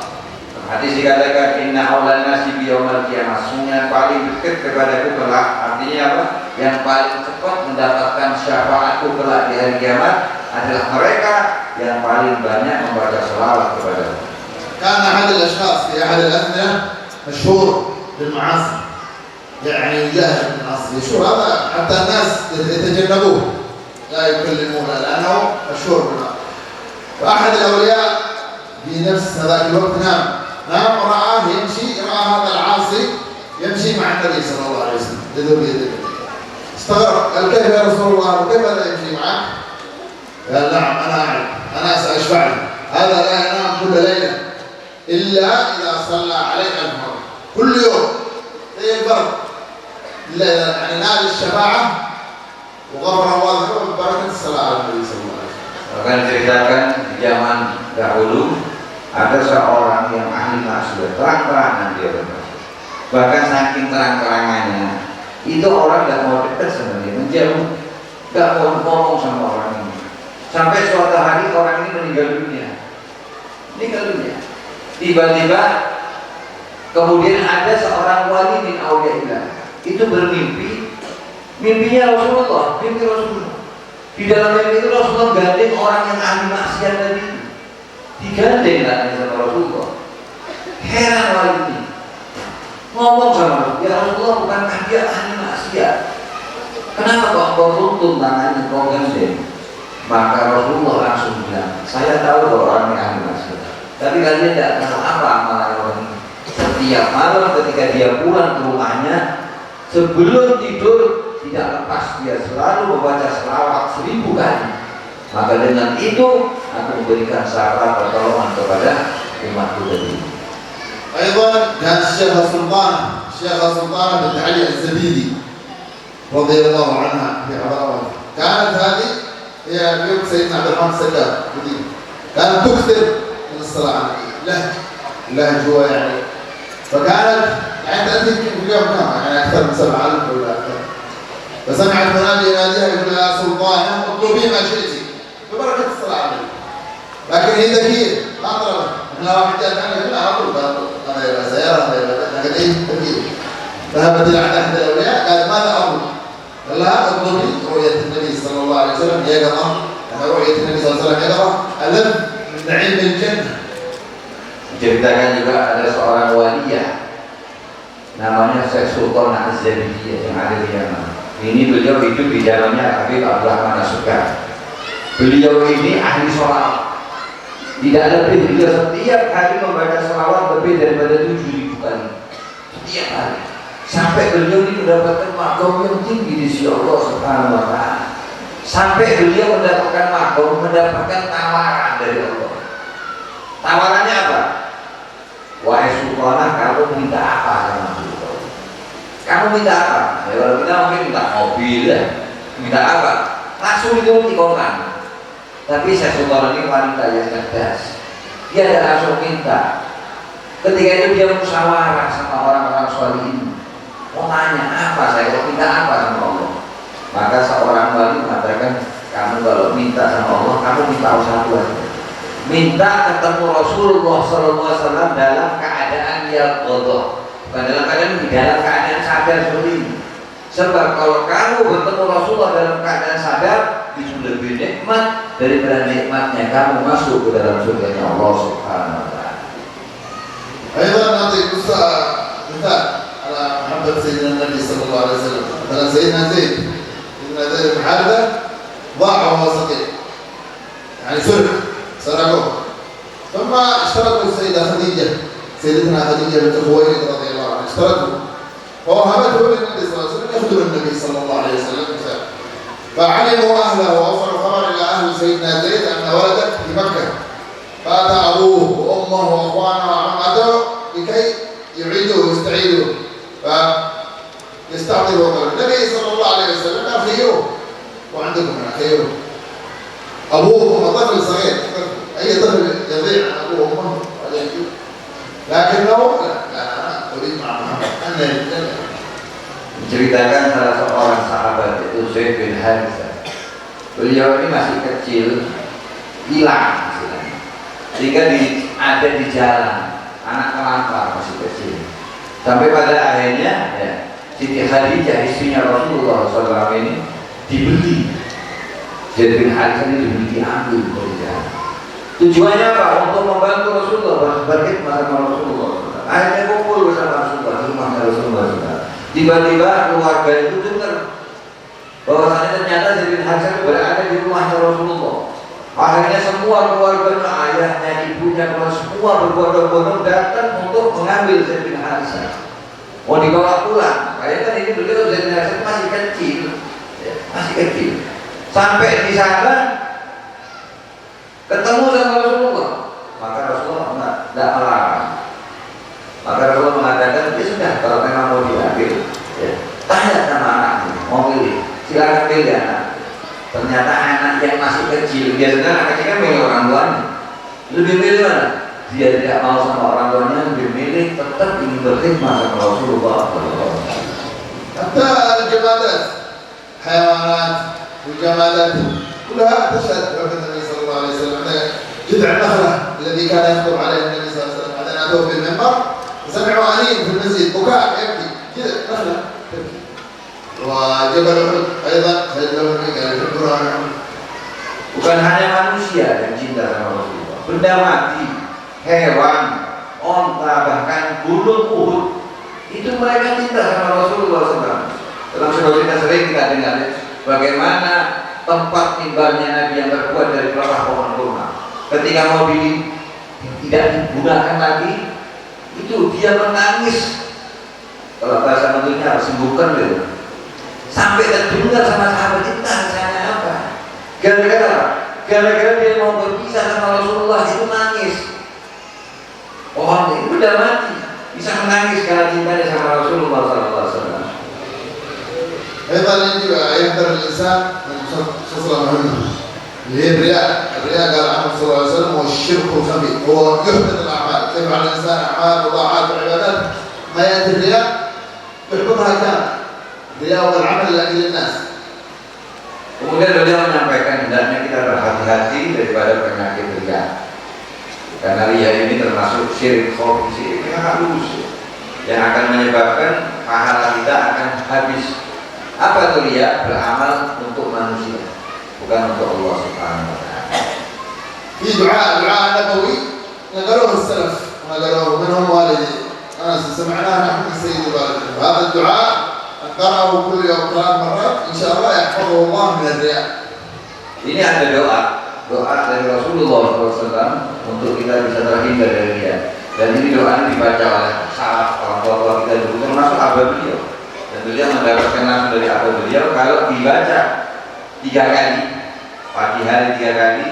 Hadis dikatakan, inna aula an-nas bi yaum al-qiyamah, yang paling dekat kepadaku kelak, artinya apa? Yang paling cepat mendapatkan syafaatku kelak di hari kiamat adalah mereka yang paling banyak membaca selawat kepada Allah. كان أحد الأشخاص في أحد الأثنية مشهور بالمعاصي، يعني يجاهر بالمعاصي، مشهور هذا حتى الناس يتجنبوه لا يكلمونه لأنه مشهور بالمعاصي. وأحد الأولياء في نفس هذاك الوقت نام ورآه يمشي، رأى هذا العاصي يمشي مع النبي صلى الله عليه وسلم يده بيده. استغرب، قال كيف يا رسول الله وكيف هذا يمشي معك؟ قال نعم أنا أعلم، أنا سأشفع له، هذا لا ينام كل ليلة إلا إذا صلى عليه 1000 مرة كل يوم زي البرد، إلا إذا يعني نال الشفاعة وغفر الله له ببركة الصلاة على النبي صلى الله عليه وسلم. Akan ceritakan di zaman dahulu ada seorang yang ahli maksiat, terang-terangan dia bermaksiat. Bahkan saking terang-terangannya itu orang tidak mau dekat sama dia, menjauh, tidak mau ngomong sama orang ini. Sampai suatu hari orang ini meninggal dunia. Tiba-tiba kemudian ada seorang wali min auliyaillah itu bermimpi, mimpinya Rasulullah, mimpi Rasulullah. Di dalam mimpi itu Rasulullah gandeng orang yang ahli maksiat tadi, digandeng katanya sama Rasulullah. Heran wali ini, ngomong sama Rasulullah, ya Rasulullah, bukankah dia ahli maksiat? Kenapa kok engkau tuntun tangannya kau gandeng? Maka Rasulullah langsung bilang, saya tahu bahwa orang yang ahli maksiat, tapi kalian tidak tahu apa amalan orang ini. Setiap malam ketika dia pulang ke rumahnya, sebelum tidur tidak lepas dia selalu membaca selawat 1000 kali. Maka dengan itu aku memberikan syafaat pertolongan kepada umatku tadi. أيضا كان الشيخ سلطانة بنت علي الزبيدي رضي الله عنها في حضارته، كانت هذه هي بيوت سيدنا عبد الرحمن السكر، كانت تكثر من الصلاة على النبي، لهج هو يعني، فكانت يعني تأتي في اليوم كم يعني أكثر من 7000 ولا أكثر. فسمعت منادي يناديها يقول يا سلطانة اطلبي ما شئتي ببركة الصلاة على النبي. لكن هي ذكية ما طلبت، احنا واحد جاء ثاني يقول اطلب هذا يبقى سيارة هذا يبقى، لكن ايه ذكية. ذهبت إلى أحد الأولياء قالت ماذا أطلب؟ قال لها اطلبي رؤية النبي صلى الله عليه وسلم يقظة، رؤية النبي صلى الله عليه وسلم يقظة ألذ من نعيم الجنة. Diceritakan juga ada seorang waliyah namanya Syekh Sultan Az-Zabidiyah yang ada di Yaman. Ini beliau hidup di zamannya Habib Abdurrahman As-Sukar. Beliau ini ahli sholawat, tidak lebih, beliau setiap hari membaca sholawat lebih daripada 7000 kali setiap hari, sampai beliau ini mendapatkan makom yang tinggi di sisi Allah Subhanahu wa Ta'ala, sampai beliau mendapatkan makom, mendapatkan tawaran dari Allah. Tawarannya apa? Wahai Sultanah, kamu minta apa sama Sultan? Kamu minta apa? Ya, kalau kita mungkin minta mobil ya, minta apa? Langsung itu dikonkan. Tapi saya Sultan ini wanita yang cerdas, dia tidak langsung minta. Ketika itu dia musyawarah sama orang-orang soleh ini, mau tanya apa, saya mau minta apa sama Allah. Maka seorang wali mengatakan, kamu kamu kalau minta sama Allah, kamu minta satu aja. Minta ketemu Rasulullah SAW dalam keadaan yang bodoh, bukan dalam keadaan sadar seperti ini. Sebab kalau kamu bertemu Rasulullah dalam keadaan sadar, itu lebih nikmat daripada nikmatnya kamu masuk ke dalam surganya Allah Subhanahu wa taala. أيضا نعطي قصة مثال على محبة سيدنا النبي صلى الله عليه وسلم. مثلا سيدنا زيد بن حارثة ضاع وهو صغير، يعني سرقوه، ثم اشترته السيدة خديجة، سيدتنا خديجة بنت خويلد رضي الله عنها، اشترته ووهبته للنبي صلى الله عليه وسلم يخدم النبي صلى الله عليه وسلم. فعلموا أهله ووصلوا الخبر إلى أهل سيدنا زيد أن ولدك في مكة، فأتى أبوه وأمه وأخوانه وعمته لكي يعيدوه ويستعيدوه فيستعطفوا قبل النبي صلى الله عليه وسلم قال خيروه، وعندكم هنا خيروه. أبوه طفل صغير، أي طفل يضيع عن أبوه وأمه لكنه لا أنا أريد مع محمد أن Menceritakan salah seorang sahabat itu Zaid bin Harithah. Beliau ini masih kecil, hilang istilahnya. Sehingga ada di jalan, anak terlantar masih kecil. Sampai pada akhirnya ya, Siti Khadijah istrinya Rasulullah SAW ini dibeli. Zaid bin Harithah ini dibeli, diambil dari jalan. Tujuannya apa? Untuk membantu Rasulullah, berkhidmat sama Rasulullah. Akhirnya kumpul bersama Rasulullah di rumahnya Rasulullah SAW. Tiba-tiba keluarga itu dengar bahwasanya ternyata Zaid bin Harithah berada di rumahnya Rasulullah. Akhirnya semua keluarganya, ayahnya, ibunya, semua berbondong-bondong datang untuk mengambil Zaid bin Harithah. Mau dibawa pulang. Kayaknya kan ini beliau Zaid bin Harithah masih kecil, ya, masih kecil. Sampai di sana ketemu sama Rasulullah, maka Rasulullah tidak melarang. Maka Rasulullah mengatakan, ya sudah, kalau memang mau diambil, ya, tanya sama anaknya, mau pilih, silakan pilih anak. Ternyata anak yang masih kecil, biasanya anak kecil kan milih orang tuanya, lebih milih mana? Dia tidak mau sama orang tuanya, lebih milih tetap ingin berkhidmat sama Rasulullah. حتى الجمادات، حيوانات والجمادات كلها تشهد وفاة النبي صلى الله عليه وسلم. جذع النخلة الذي كان يخطب عليه النبي صلى الله عليه وسلم بعدين أتوه في المنبر سمعوا أنين في المسجد بكاء يبكي، جذع نخلة تبكي. وجبل أحد أيضا سيدنا النبي قال يحبنا. Bukan hanya manusia yang cinta sama Rasulullah, benda mati, hewan, onta, bahkan gunung Uhud, itu mereka cinta sama Rasulullah SAW. Dalam sebuah cerita sering kita dengar bagaimana tempat tinggalnya Nabi yang terbuat dari pelepah pohon kurma, ketika mau tidak digunakan lagi, itu dia menangis. Kalau bahasa menurutnya harus sembuhkan gitu. Sampai terdengar sama sahabat kita rasanya apa? Gara-gara dia mau berpisah sama Rasulullah itu nangis. Pohon itu udah mati, bisa menangis karena cintanya sama Rasulullah SAW. أيضا يجب أن يحذر الإنسان من خصلة مهمة اللي هي الرياء. الرياء قال عنه صلى الله عليه وسلم هو الشرك الخفي، هو يحبط الأعمال. يفعل الإنسان أعمال وطاعات وعبادات ما يأتي الرياء يحبطها كامل. الرياء هو العمل لأجل الناس. Kemudian beliau menyampaikan hendaknya kita berhati-hati daripada penyakit riya. Karena riya ini termasuk syirik khafi, syirik yang halus yang akan menyebabkan pahala kita akan habis. Apa itu riya? Beramal untuk manusia, bukan untuk Allah Subhanahu wa taala. في دعاء نبوي نقلوه السلف ونقلوه منهم والدي أنس سمعناه نحن من سيد والدنا. هذا الدعاء نقرأه كل يوم 3 مرات إن شاء الله يحفظه الله من الرياء. Ini ada doa dari Rasulullah SAW untuk kita bisa terhindar dari riya. Dan ini doa ini dibaca oleh salaf orang tua kita dulu, termasuk abah beliau. Dan beliau mendapatkan langsung dari abah beliau kalau dibaca 3 kali, pagi hari 3 kali,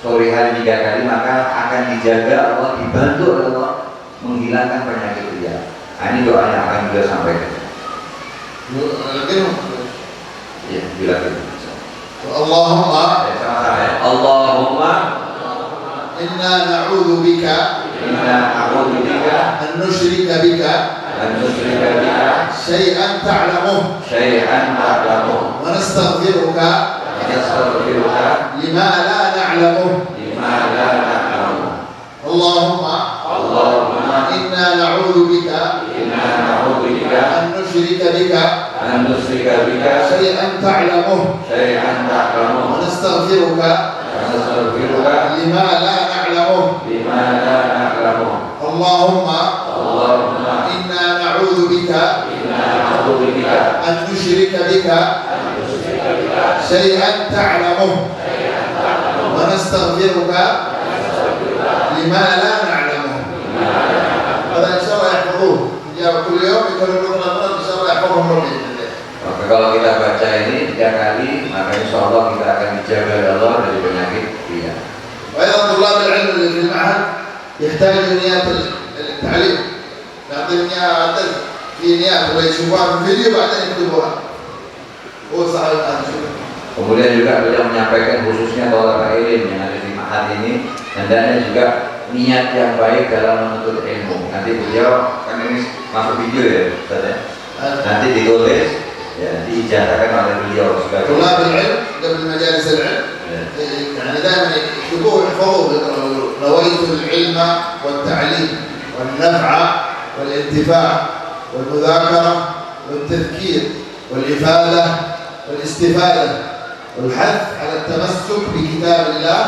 sore hari 3 kali, maka akan dijaga Allah, dibantu Allah menghilangkan penyakit riya. Nah, ini doa yang akan beliau sampaikan. Ya, bilang Allahumma inna na'udzu bika an nusyrika bika syai'an ta'lamuh wa nastaghfiruka ونستغفرك لما لا نعلمه لما لا نعلم. اللهم إنا نعوذ بك إنا نعوذ بك أن نشرك بك أن نشرك بك شيئا تعلمه شيئا تعلمه ونستغفرك ونستغفرك لما لا نعلمه لما لا نعلمه. اللهم إنا إنا نعوذ بك نعوذ بك أن نشرك بك شيئا تعلمه ونستغفرك لما لا نعلمه. هذا إن شاء الله يحفظوه يا كل يوم يكررون مرات إن شاء الله يحفظهم ربي. Maka kalau kita baca ini 3 kali, maka insya Allah kita akan dijaga oleh Allah dari penyakit dia. وأيضا طلاب العلم اللي في المعهد يحتاجوا نيات التعليم. نعطيهم إياها في نيات ولا يشوفوها في الفيديو بعدين يكتبوها. هو صاحب الآن شوف. Kemudian juga beliau menyampaikan khususnya tolak ilmu yang ada di ma'had ini, hendaknya juga niat yang baik dalam menuntut ilmu. Nanti beliau kan ini masuk video ya, Ustaz ya. Nanti ditulis, ya diijazahkan oleh beliau sebagai طلاب العلم قبل مجالس العلم يعني دائما يكتبوه ويحفظوه نويت العلم والتعليم والنفع والانتفاع والمذاكرة والتذكير والإفادة والاستفادة والحث على التمسك بكتاب الله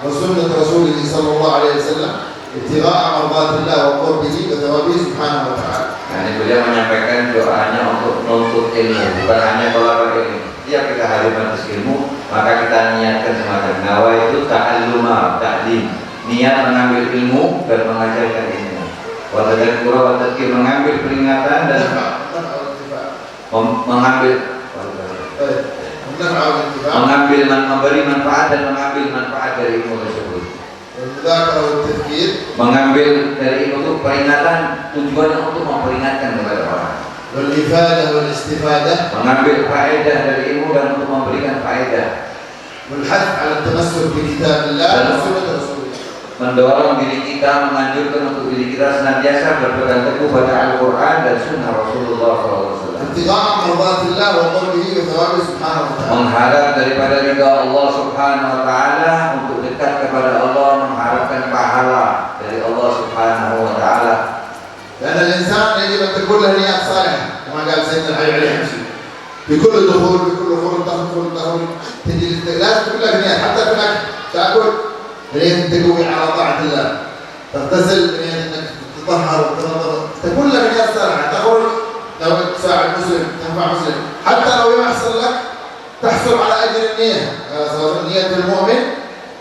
وسنة رسوله صلى الله عليه وسلم ابتغاء مرضات الله وقربه وثوابه سبحانه وتعالى. Nah, beliau menyampaikan doanya untuk menuntut ilmu, bukan hanya tolak ilmu. Setiap kita hadir majelis ilmu, maka kita niatkan semacam nawa itu ta'alluma, ta'lim, niat mengambil ilmu dan mengajarkan ilmu. Wa tadzkira wa tadzkir, mengambil peringatan dan mengambil memberi manfaat dan mengambil manfaat dari ilmu tersebut. Mengambil dari ilmu itu peringatan, tujuannya untuk memperingatkan kepada orang. Mengambil faedah dari ilmu dan untuk memberikan faedah. Mendorong diri kita, menganjurkan untuk diri kita senantiasa berpegang teguh pada Al-Quran dan Sunnah Rasulullah SAW. Mengharap daripada ridha Allah Subhanahu Wa Taala, untuk dekat kepada Allah, mengharapkan pahala dari Allah Subhanahu Wa Taala. لأن الإنسان يجب أن تكون له نيات صالحة كما قال سيدنا الحبيب عليه الصلاة بكل دخول بكل خروج تدخل تجي لازم تكون لك نيات حتى في الأكل تأكل بنية تقوي على طاعة الله تغتسل بنية أنك تطهر وتنظر تكون لك نيات صالحة تخرج لو تساعد مسلم تنفع مسلم حتى لو يحصل لك تحصل على أجر النية نية المؤمن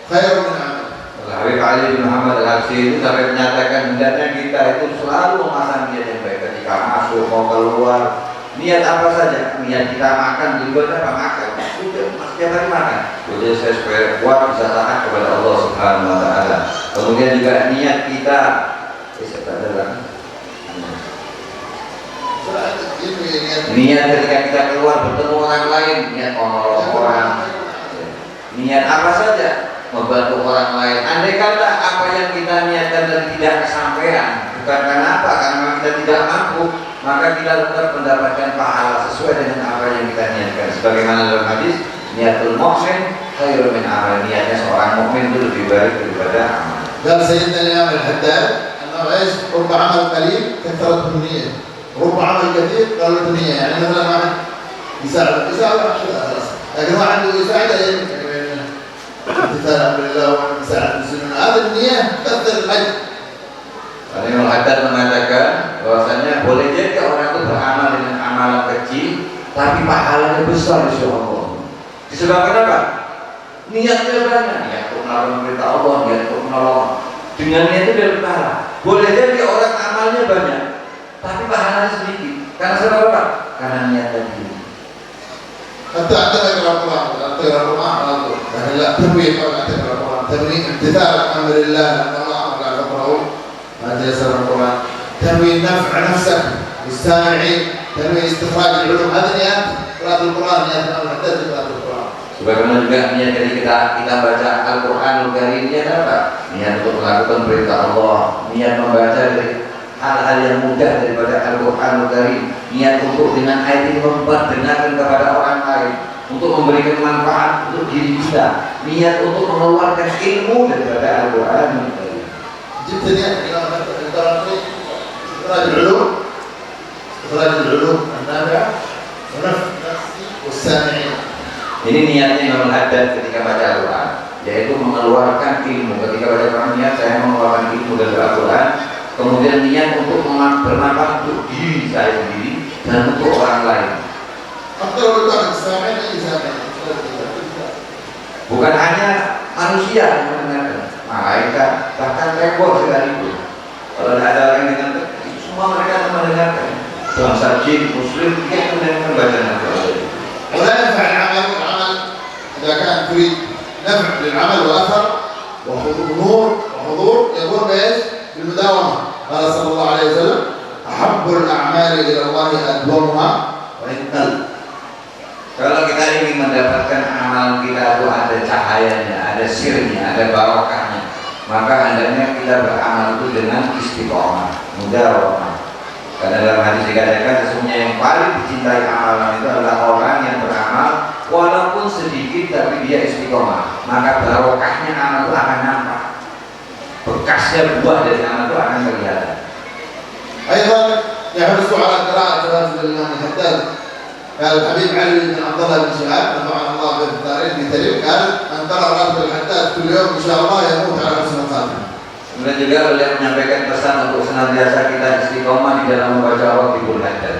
خير من عمل. Habib Ali bin Muhammad Al-Habsyi itu sampai menyatakan hendaknya kita itu selalu memasang niat yang baik ketika masuk mau keluar. Niat apa saja, niat kita makan, tujuannya apa makan, sudah setiap hari makan. Tujuan saya supaya kuat bisa taat kepada Allah Subhanahu Wa Taala. Kemudian juga niat kita niat ketika kita keluar bertemu orang lain, niat menolong orang. Niat apa saja, membantu orang lain. Andai kata apa yang kita niatkan dan tidak kesampaian, bukan karena apa? Karena kita tidak mampu, maka kita tetap mendapatkan pahala sesuai dengan apa yang kita niatkan. Sebagaimana dalam hadis, niatul mu'min khairun min amal. Niatnya seorang mukmin itu lebih baik daripada amal. قال سيدنا الإمام الحداد أنه إيش رب عمل قليل كثرته النية رب عمل كثير قالت النية يعني مثلا واحد يساعد خلاص لكن واحد يساعد امتثال أمر الله ومساعدة المسلمين هذا النية تكثر الأجر. Imam Haddad mengatakan bahwasanya boleh jadi orang itu beramal dengan amalan kecil tapi pahalanya besar di sisi Allah. Disebabkan apa? Niatnya banyak, niat untuk menolong perintah Allah, niat untuk menolong. Dengan niat itu dari pahala. Boleh jadi orang amalnya banyak tapi pahalanya sedikit. Karena sebab apa? Karena niat tadi. حتى عندما يقرأ القرآن تقرأ القرآن على طول لكن لا تنوي قبل أن تقرأ القرآن تنوي امتثال أمر الله لأن الله أمر لا تقرأه ما تيسر القرآن تنوي نفع نفسك للسامعين تنوي استخراج العلوم هذا نيات قراءة القرآن نيات الأمر محتاج قراءة القرآن. Sebagaimana juga niat dari kita baca Al-Quranul Karim, niat apa? Niat untuk melakukan perintah Allah, niat membaca dari hal-hal yang mudah daripada Al-Quranul Karim, niat untuk dengan ayat ini memperdengarkan kepada orang lain, untuk memberikan manfaat untuk diri kita, niat untuk mengeluarkan ilmu daripada Al-Quranul Karim. جبت نية إخراج العلوم النافعة ونفع نفسي والسامعين. Ini niatnya Imam Haddad ketika baca Al-Quran, yaitu mengeluarkan ilmu. Ketika baca Al-Quran, niat saya mengeluarkan ilmu dari Al-Quran. Kemudian niat untuk bermanfaat untuk diri saya sendiri dan untuk orang lain. Bukan hanya manusia yang mendengarkan, malaikat, bahkan tembok sekalipun. Kalau tidak ada orang yang mendengarkan, semua mereka akan mendengarkan. Bangsa jin, muslim, dia mendengarkan bacaan Al-Quran. ولا ينفع العمل إذا كان تريد نفع للعمل وأثر وحضور يكون بإيش؟ بالمداومة. قال صلى الله عليه وسلم أحب الأعمال إلى الله أدومها وإن قل. Kalau kita ingin mendapatkan amal kita itu ada cahayanya, ada sirnya, ada barokahnya, maka hendaknya kita beramal itu dengan istiqomah, mudawamah. Karena dalam hadis dikatakan sesungguhnya yang paling dicintai amalan itu adalah orang yang beramal walaupun sedikit tapi dia istiqomah, maka barokahnya amal itu akan nampak, bekasnya buah dari amal itu akan kelihatan. أيضا يحرص على قراءة رواية الإمام الحداد. قال الحبيب علي بن عبد الله بن شهاب نفعنا الله بالتاريخ قال من قرأ رواية الحداد كل يوم إن شاء الله يموت على حسن الخاتمة. Kemudian juga beliau menyampaikan pesan untuk senantiasa kita istiqomah di dalam membaca Raqibul Haddad.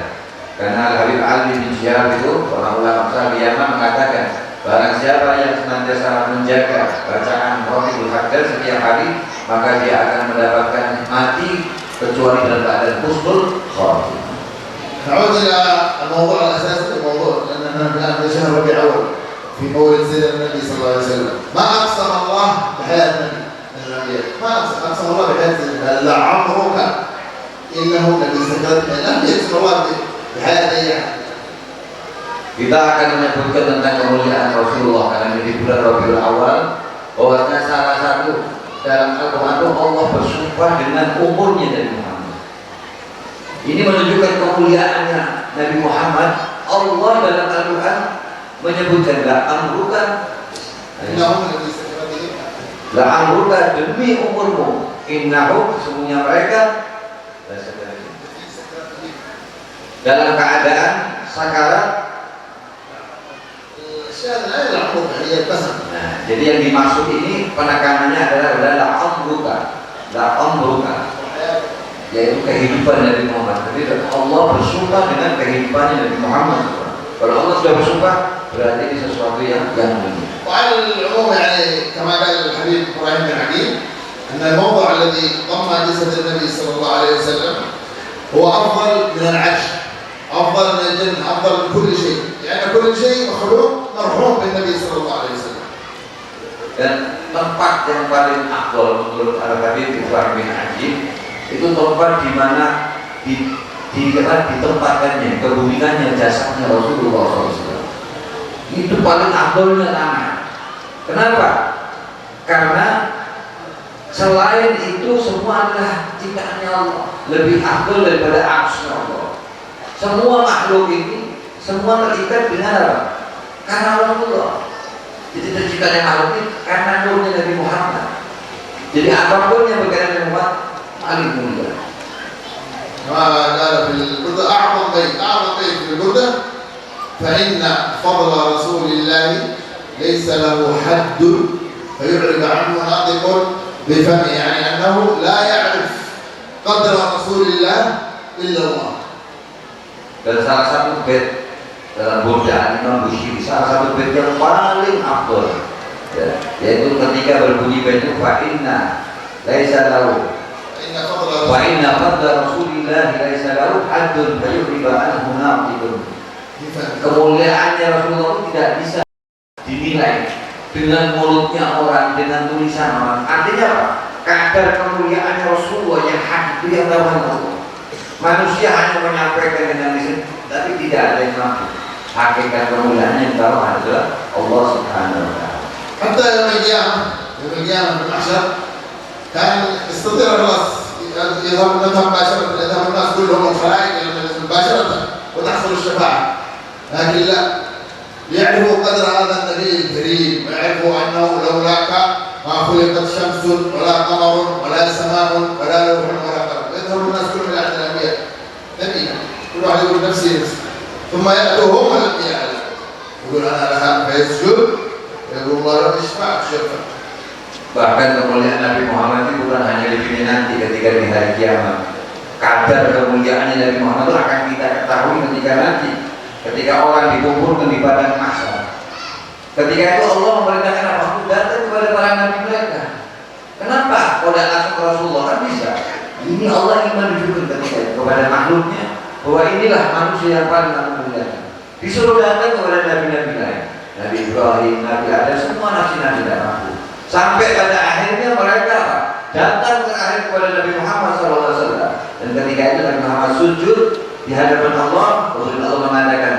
Karena Habib Ali bin Syihab itu orang ulama besar di Yaman mengatakan, barang siapa yang senantiasa menjaga bacaan Raqibul Haddad setiap hari, maka dia akan mendapatkan mati kecuali dalam keadaan husnul khatimah. نعود إلى الموضوع الأساسي، الموضوع أننا الآن في شهر ربيع الأول في مولد سيدنا النبي صلى الله عليه وسلم. ما أقسم الله بحياة النبي من الأنبياء، ما أقسم الله بحياة النبي، لعمرك إنه الذي سكت لم يقسم الله بحياة أي أحد. Kita akan menyebutkan tentang kemuliaan Rasulullah karena di bulan Rabiul Awal, bahwasanya salah satu dalam Al-Quran itu Allah bersumpah dengan umurnya Nabi Muhammad. Ini menunjukkan kemuliaannya Nabi Muhammad. Allah dalam Al-Quran menyebutkan la'amruka demi umurmu, innahu sesungguhnya mereka dalam keadaan sakarat. Nah, jadi yang dimaksud ini penekanannya adalah la'amruka, yaitu kehidupan Nabi Muhammad. Jadi Allah bersumpah dengan kehidupannya Nabi Muhammad. Kalau Allah sudah bersumpah, berarti ini sesuatu yang mulia. وعلى العموم يعني كما قال الحبيب إبراهيم بن عقيل أن الموضع الذي ضم جسد النبي صلى الله عليه وسلم هو أفضل من العرش، أفضل من الجنة، أفضل من كل شيء، لأن كل شيء مخلوق مرحوم بالنبي صلى الله عليه وسلم. Dan tempat yang paling afdal menurut Al-Habib Ibrahim bin Ajib itu tempat di mana ditempatkannya, kebumingannya jasadnya Rasulullah SAW. Itu paling afdalnya tanah. Kenapa? Karena selain itu semua adalah ciptaannya Allah, lebih afdal daripada arsy Allah. Semua makhluk ini semua terikat dengan apa? Karena Rasulullah. Jadi terciptanya makhluk ini karena nurnya Nabi Muhammad. Jadi apapun yang berkaitan dengan Muhammad paling mulia. قال في البردة أعظم بيت في البردة فإن فضل رسول الله ليس له حد فيعرض عنه ناطق بفمه، يعني أنه لا يعرف قدر رسول الله إلا الله. Dan salah satu bait dalam Burda Imam Busiri, salah satu bait yang paling afdal, yaitu ketika berbunyi bait itu fa inna laisa lahu wa inna fadla Rasulillah laisa lahu haddun fayuhriba anhu naqidun. Kemuliaannya Rasulullah itu tidak bisa dinilai dengan mulutnya orang, dengan tulisan orang. Artinya apa? Kadar kemuliaannya Rasulullah yang hakiki yang tahu Allah. Manusia hanya menyampaikan dengan lisan, tapi tidak ada yang mampu. Hakikat kemuliaannya yang tahu adalah Allah Subhanahu wa Ta'ala. حتى يوم القيامة في المحشر كان يستطيع الراس نذهب مباشرة، يذهب الناس كلهم الخلائق إلى المجلس مباشرة وتحصل الشفاعة. لكن لا، يعرفوا قدر هذا النبي الكريم، ويعرفوا أنه لولاك ما خلقت شمس ولا قمر ولا سماء ولا لوح ولا قلم. يذهب الناس كلهم إلى عند الأنبياء، نبينا كل واحد يقول نفسي نفسي، ثم يأتوا هم الأنبياء يقول أنا لها فيسجد، يقول الله رب اشفع شفع. Bahkan kemuliaan Nabi Muhammad itu bukan hanya di dunia nanti ketika di hari kiamat. Kadar kemuliaannya Nabi Muhammad itu akan kita ketahui ketika nanti, ketika orang dikumpulkan di padang mahsyar. Ketika itu Allah memerintahkan apa? Datang kepada para nabi mereka. Kenapa? Kalau tidak langsung ke Rasulullah kan bisa. Ini Allah ingin menunjukkan ketika itu kepada makhluknya bahwa inilah manusia yang paling aku muliakan. Disuruh datang kepada nabi-nabi lain, Nabi Ibrahim, Nabi Adam, semua nabi-nabi dan makhluk. Sampai pada akhirnya mereka datang terakhir kepada Nabi Muhammad SAW. Dan ketika itu Nabi Muhammad sujud di hadapan Allah, Allah mengatakan,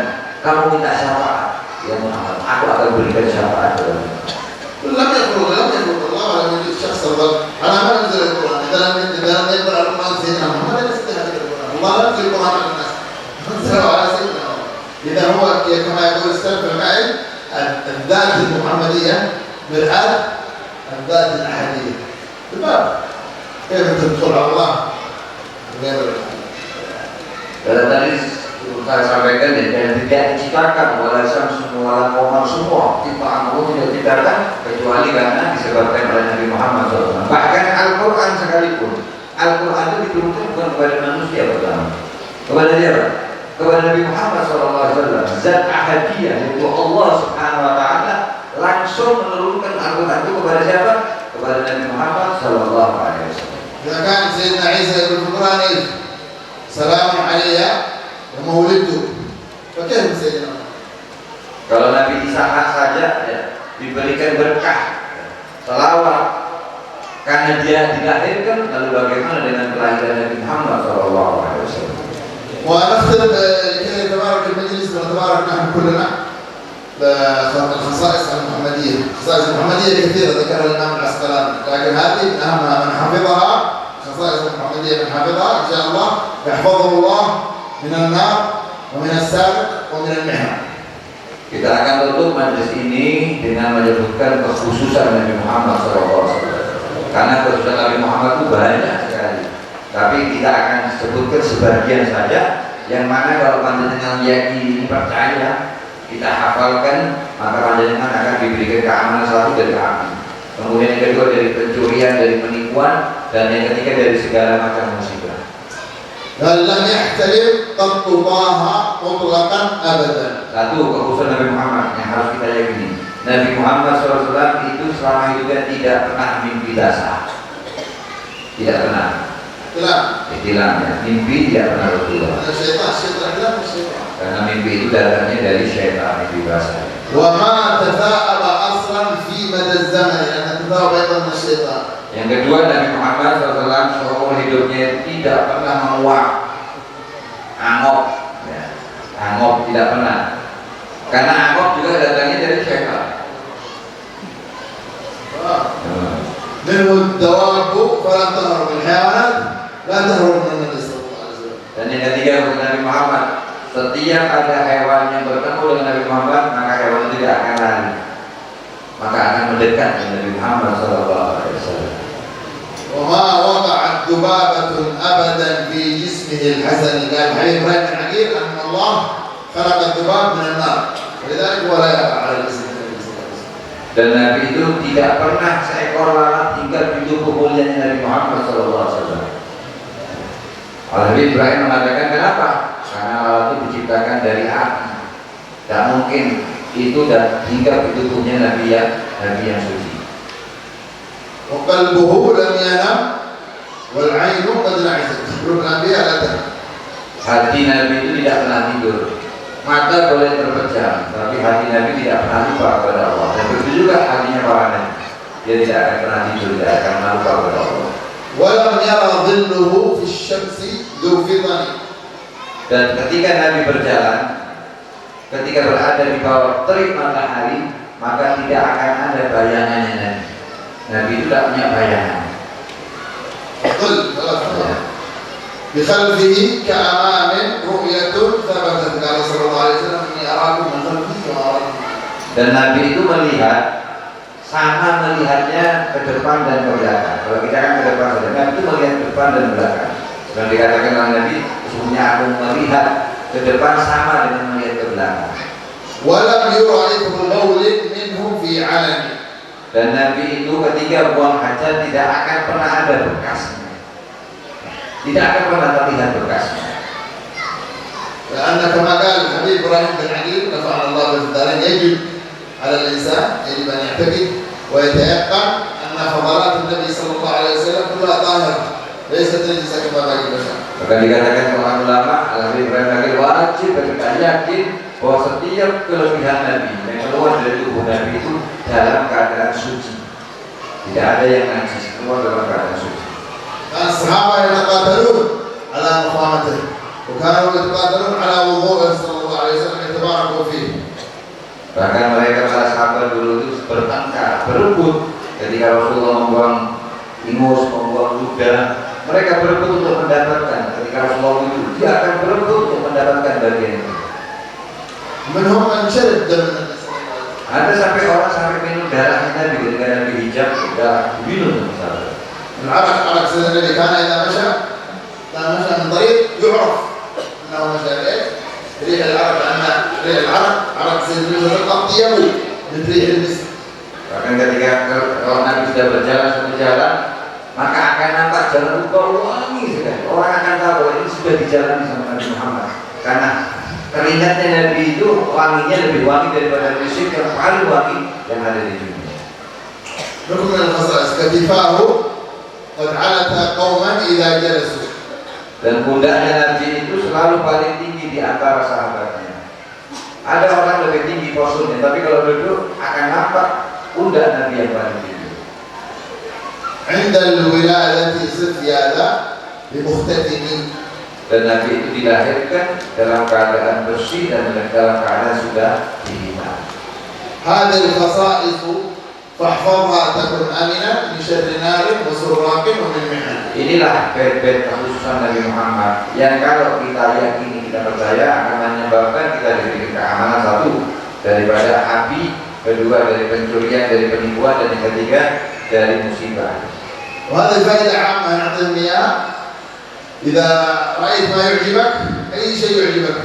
kamu minta syafaat, ya Muhammad, aku akan berikan syafaat kepadamu. لم يقل الله على من الشخص على ما نزل القرآن. إذا لم يقرأ القرآن سيدنا محمد لا يستطيع أن يقرأ الله. لا ينزل القرآن على الناس، نزله على سيدنا محمد. إذا هو كما يقول السلف المعين، الذات المحمدية مرآة الذات الأحدية. الباب كيف تدخل على الله غير Dalam tadi saya sampaikan dan tidak diciptakan wala syamsu wala qamar, semua ciptaan Allah tidak diciptakan kecuali karena disebabkan oleh Nabi Muhammad SAW. Bahkan Al-Quran sekalipun, Al-Quran itu diturunkan bukan kepada manusia pertama. Kepada siapa? Kepada Nabi Muhammad SAW. Zat ahadiyah, yaitu Allah Subhanahu Wa Taala langsung menurunkan Al-Quran itu kepada siapa? Kepada Nabi Muhammad SAW. إذا كان سيدنا عيسى يقول في القرآن سلام علي يوم ولدت، فكيف سيدنا؟ Kalau Nabi Isa saja ya, diberikan berkah, selawat karena dia dilahirkan, lalu bagaimana dengan kelahiran Nabi Muhammad SAW? ونختم لكي يتبارك المجلس ونتبارك نحن كلنا الخصائص المحمدية. الخصائص المحمدية كثيرة ذكرها الإمام العسقلاني، لكن هذه من أهمها. من حفظها خصائص المحمدية، من حفظها إن شاء الله يحفظه الله من النار ومن السابق ومن المحن. Kita akan tutup majlis ini dengan menyebutkan kekhususan Nabi Muhammad SAW. Karena kekhususan Nabi Muhammad itu banyak sekali, tapi kita akan sebutkan sebagian saja, yang mana kalau panjenengan yakini percaya, kita hafalkan, maka panjenengan akan diberikan keamanan satu dari api. Kemudian yang kedua dari pencurian, dari penipuan, dan yang ketiga dari segala macam musibah. Dan lam yahtalif qattu taha mutlaqan abadan. Satu, kekhususan Nabi Muhammad yang harus kita yakini. Nabi Muhammad SAW itu selama hidupnya tidak pernah mimpi basah. Tidak pernah. Istilahnya, mimpi tidak pernah Rasulullah. Karena mimpi itu datangnya dari syaitan, mimpi basah. Wa ma tafa'ala aslan fi madaz zaman, karena tafa'ala itu dari syaitan. Yang kedua, Nabi Muhammad SAW seumur hidupnya tidak pernah menguap, angop, ya. Angop tidak pernah. Karena angop juga datangnya dari syaitan. Minhu dawabu falan tahru bil hayawanat la tahru min Nabi sallallahu alaihi wasallam. Dan yang ketiga, Nabi Muhammad, setiap ada hewan yang bertemu dengan Nabi Muhammad, maka hewan itu tidak akan lari, maka akan mendekat dengan Nabi Muhammad SAW. وما وقعت ذبابة أبدا في جسمه الحسن. قال حديث إبراهيم بن عقيل أن الله خلق الذباب من النار، ولذلك هو لا يقع على الجسم. Dan Nabi itu tidak pernah seekor lalat tinggal di tubuh mulia Nabi Muhammad SAW. Nabi Ibrahim mengatakan kenapa? Karena lalat itu diciptakan dari api. Tak mungkin itu dan tinggal di tubuhnya Nabi yang suci. وقلبه لم ينم والعين قد نعست. Belum Nabi ada. Hati Nabi itu tidak pernah tidur. Mata boleh terpejam, tapi hati Nabi tidak pernah lupa kepada Allah. Dan begitu juga hatinya para Nabi. Dia tidak akan pernah tidur, tidak akan pernah lupa kepada Allah. ولم يرى ظله في الشمس ذو فطن. Dan ketika Nabi berjalan, ketika berada di bawah terik matahari, maka tidak akan ada bayangannya Nabi. Nabi itu tidak punya bayangan. الظل ثلاث مرات بخلفه كأمام رؤية ثبتت قال صلى الله عليه وسلم إني أراكم من خلفي كما أراكم. Dan Nabi itu melihat sama melihatnya ke depan dan ke belakang. Kalau kita kan ke depan saja, Nabi itu melihat ke depan dan belakang. Dan dikatakan oleh Nabi, sesungguhnya aku melihat ke depan sama dengan melihat ke belakang. Walam yura ithru bawlin minhum fi alani. Dan Nabi itu ketika buang hajat tidak akan pernah ada bekasnya, tidak akan pernah terlihat bekasnya. Karena kama qala Habib Ibrahim bin Aqil nafa'ana Allah bil darin yajib على الإنسان يجب أن يعتقد ويتيقن أن فضلات النبي صلى الله عليه وسلم كلها طاهرة ليست نجسة كما باقي البشر. Maka dikatakan oleh ulama, Al-Habib Ibrahim Aqil wajib bagi kita yakin bahwa setiap kelebihan Nabi yang keluar dari tubuh Nabi itu dalam keadaan suci. Tidak ada yang najis, keluar dalam keadaan suci. Karena sahabat yataqatalun ala muqamatih, وكانوا يتقاتلون على وضوءه صلى الله عليه وسلم يتباركوا فيه. Bahkan mereka para sahabat dulu itu bertengkar, berebut ketika Rasulullah membuang ingus, membuang ludah. Mereka berebut untuk mendapatkan. Ketika Rasulullah itu, dia akan berebut untuk mendapatkan bagian itu. Minhum man syarib dam. Ada sampai orang sampai minum darahnya Nabi ketika Nabi hijab, darah minum misalnya. العرق سيدنا النبي كان إذا مشى من طريق يعرف أنه مشى إليه ريح العرق لأن ريح العرق عرق سيدنا النبي أطيب من ريح المسك. Bahkan ketika kalau Nabi sudah berjalan satu jalan, maka akan nampak jalan itu wangi sekali. Orang akan tahu bahwa ini sudah dijalani sama Nabi Muhammad. Karena keringatnya Nabi itu wanginya lebih wangi daripada misik yang paling wangi yang ada di dunia. ركن الخصائص كتفاه قد علت قوما إذا جلسوا. Dan pundaknya Nabi itu selalu paling tinggi di antara sahabatnya. Ada orang lebih tinggi posturnya, tapi kalau duduk akan nampak pundak Nabi yang paling tinggi. عند الولادة سفيادا بمختتنين. Dan Nabi itu dilahirkan dalam keadaan bersih dan dalam keadaan sudah dihina. هذه الخصائص فاحفظها تكن آمنا من شر نار وسراق ومن محن. Inilah bed-bed kekhususan Nabi Muhammad yang kalau kita yakini, kita percaya akan menyebabkan kita diberi keamanan, satu daripada api, kedua dari pencurian, dari penipuan, dan yang ketiga dari musibah. وهذه فائدة عامة نعطيهم إياها. إذا رأيت ما يعجبك أي شيء يعجبك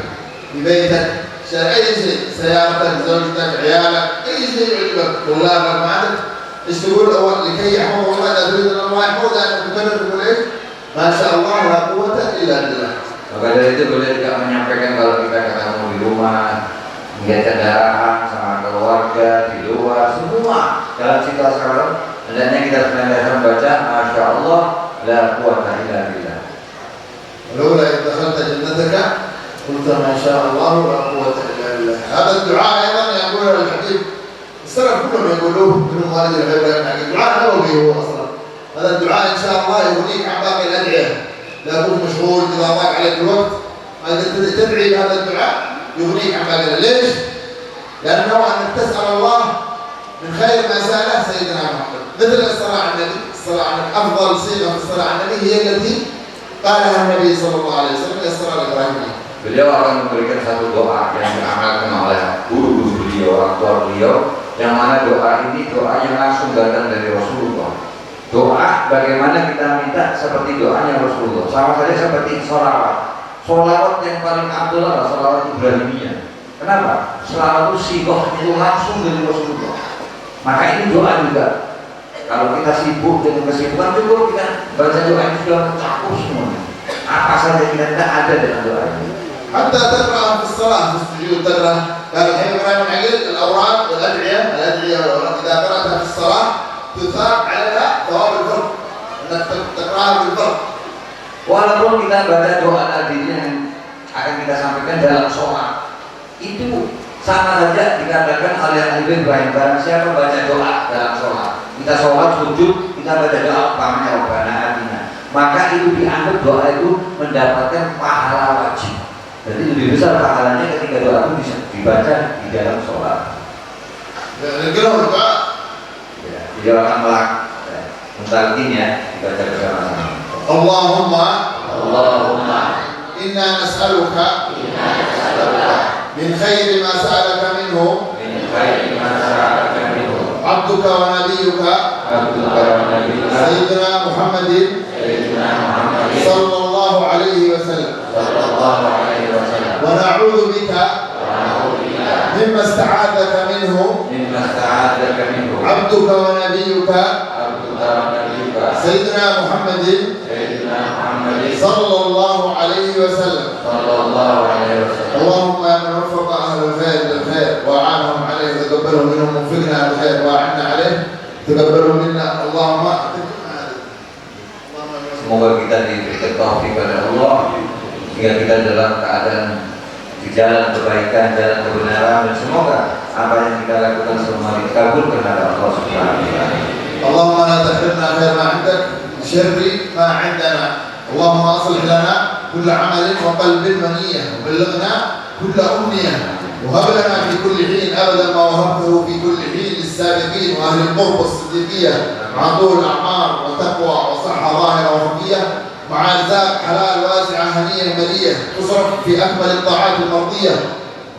في بيتك، أي شيء، سيارتك، زوجتك، عيالك، أي شيء يعجبك، طلابك، ما عندك ايش تقول أول لكي يحفظ الله إذا تريد أن الله يحفظ أن تكرر تقول إيش؟ ما شاء الله لا قوة إلا بالله. Maka dari itu boleh juga menyampaikan kalau kita ketemu di rumah, melihat kendaraan sama keluarga di luar, semua dalam situasi sekarang hendaknya kita senantiasa membaca Masya Allah la quwwata illa billah. ولولا إذ دخلت جنتك قلت ما شاء الله لا قوة إلا بالله. هذا الدعاء أيضا يقول الحبيب السلف كلهم يقولوه منهم والد الحبيب. الدعاء نبوي هو أصلا. هذا الدعاء إن شاء الله يغنيك عن باقي الأدعية. لا كنت مشغول إذا ضاق عليك الوقت هذا تدعي بهذا الدعاء يغنيك عن باقي. ليش؟ لأنه أنك تسأل الله من خير ما سأله سيدنا محمد. مثل الصلاة على النبي، الصلاة على أفضل صيغة في الصلاة على النبي هي التي قالها النبي صلى الله عليه وسلم في الصلاة الإبراهيمية. Beliau akan memberikan satu doa yang diamalkan oleh guru-guru beliau, orang tua beliau, yang mana doa ini doa yang langsung datang dari Rasulullah. Doa bagaimana kita minta seperti doanya Rasulullah, sama saja seperti sholawat. Sholawat yang paling abdul adalah sholawat Ibrahimiyah. Kenapa? Sholawat itu sigoh itu langsung dari Rasulullah. Maka ini doa juga. Kalau kita sibuk dengan kesibukan, cukup kita baca doa ini sudah mencakup semuanya. Apa saja kita tidak ada dalam doa ini. حتى تقرأ في الصلاة في السجود تقرأ. قال الحين إبراهيم العقيل الأوراق والأدعية والأوراق إذا قرأتها في الصلاة تثاب عليها ثواب الفرض. أنك تقرأها بالفرض. Walaupun kita baca doa tadi yang akan kita sampaikan dalam sholat, itu sama saja dikatakan oleh Habib Ibrahim. Barang siapa baca doa dalam sholat, kita sholat sujud, kita baca doa umpamanya Rabbana atina, maka itu dianggap doa itu mendapatkan pahala wajib. Jadi lebih besar pahalanya ketika doa itu bisa dibaca di dalam sholat. Jadi orang melak mentalkin ya, dibaca bersama-sama. Allahumma Allahumma inna nas'aluka min khairi ma sa'alaka minhu min khairi ma sa'alaka minhu abduka wa nabiyyuka abduka wa nabiyyuka sayyidina Muhammadin sallallahu alaihi wasallam wa na'udzu bika mimma ista'adaka minhu abduka wa nabiyyuka sayyidina Muhammadin sallallahu alaihi wasallam. اللهم يا من وفق أهل الخير للخير وأعانهم عليه تقبله منهم ووفقنا على الخير وأعنا عليه تقبله منا اللهم. Semoga kita diberikan taufik pada Allah hingga kita dalam keadaan di jalan kebaikan, jalan kebenaran, dan semoga apa yang kita lakukan semua dikabulkan oleh Allah Subhanahu wa taala. اللهم لا تحرمنا خير ما عندك شر ما عندنا. اللهم أصلح لنا كل عمل وقلب منية وبلغنا كل أمنية وهب لنا في كل حين أبدا ما وهبته في كل حين للسابقين وأهل القرب والصديقية مع طول الأعمار وتقوى وصحة ظاهرة وخفية مع أرزاق حلال واسعة هنية ملية تصرف في أكمل الطاعات المرضية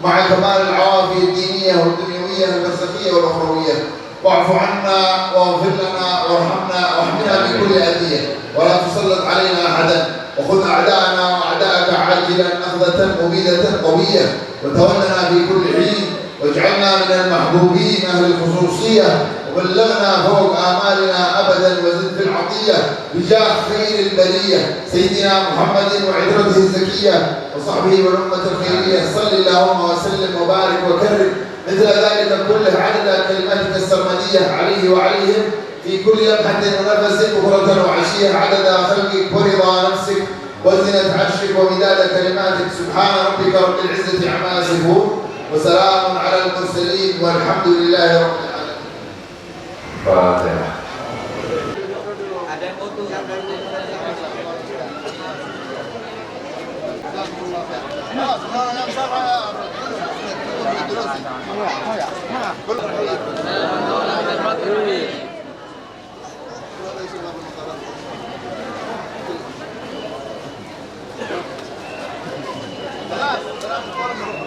مع كمال العوافي الدينية والدنيوية الفلسفية والأخروية. واعف عنا واغفر لنا وارحمنا واحمنا من كل أذية ولا تسلط علينا أحدا وخذ أعداءنا وأعداءك عاجلا أخذة مبيدة قوية وتولنا في كل حين واجعلنا من المحبوبين أهل الخصوصية وبلغنا فوق آمالنا أبدا وزد في العطية بجاه خير البرية سيدنا محمد وعترته الزكية وصحبه والأمة الخيرية. صل اللهم وسلم وبارك وكرم مثل ذلك كله عدد كلماتك السرمدية عليه وعليهم في كل لمحة ونفس بكرة وعشية عدد خلقك ورضا نفسك وزنة عرشك ومداد كلماتك. سبحان ربك رب العزة عما يصفون وسلام على المرسلين والحمد لله رب العالمين. Fatihah. خلاص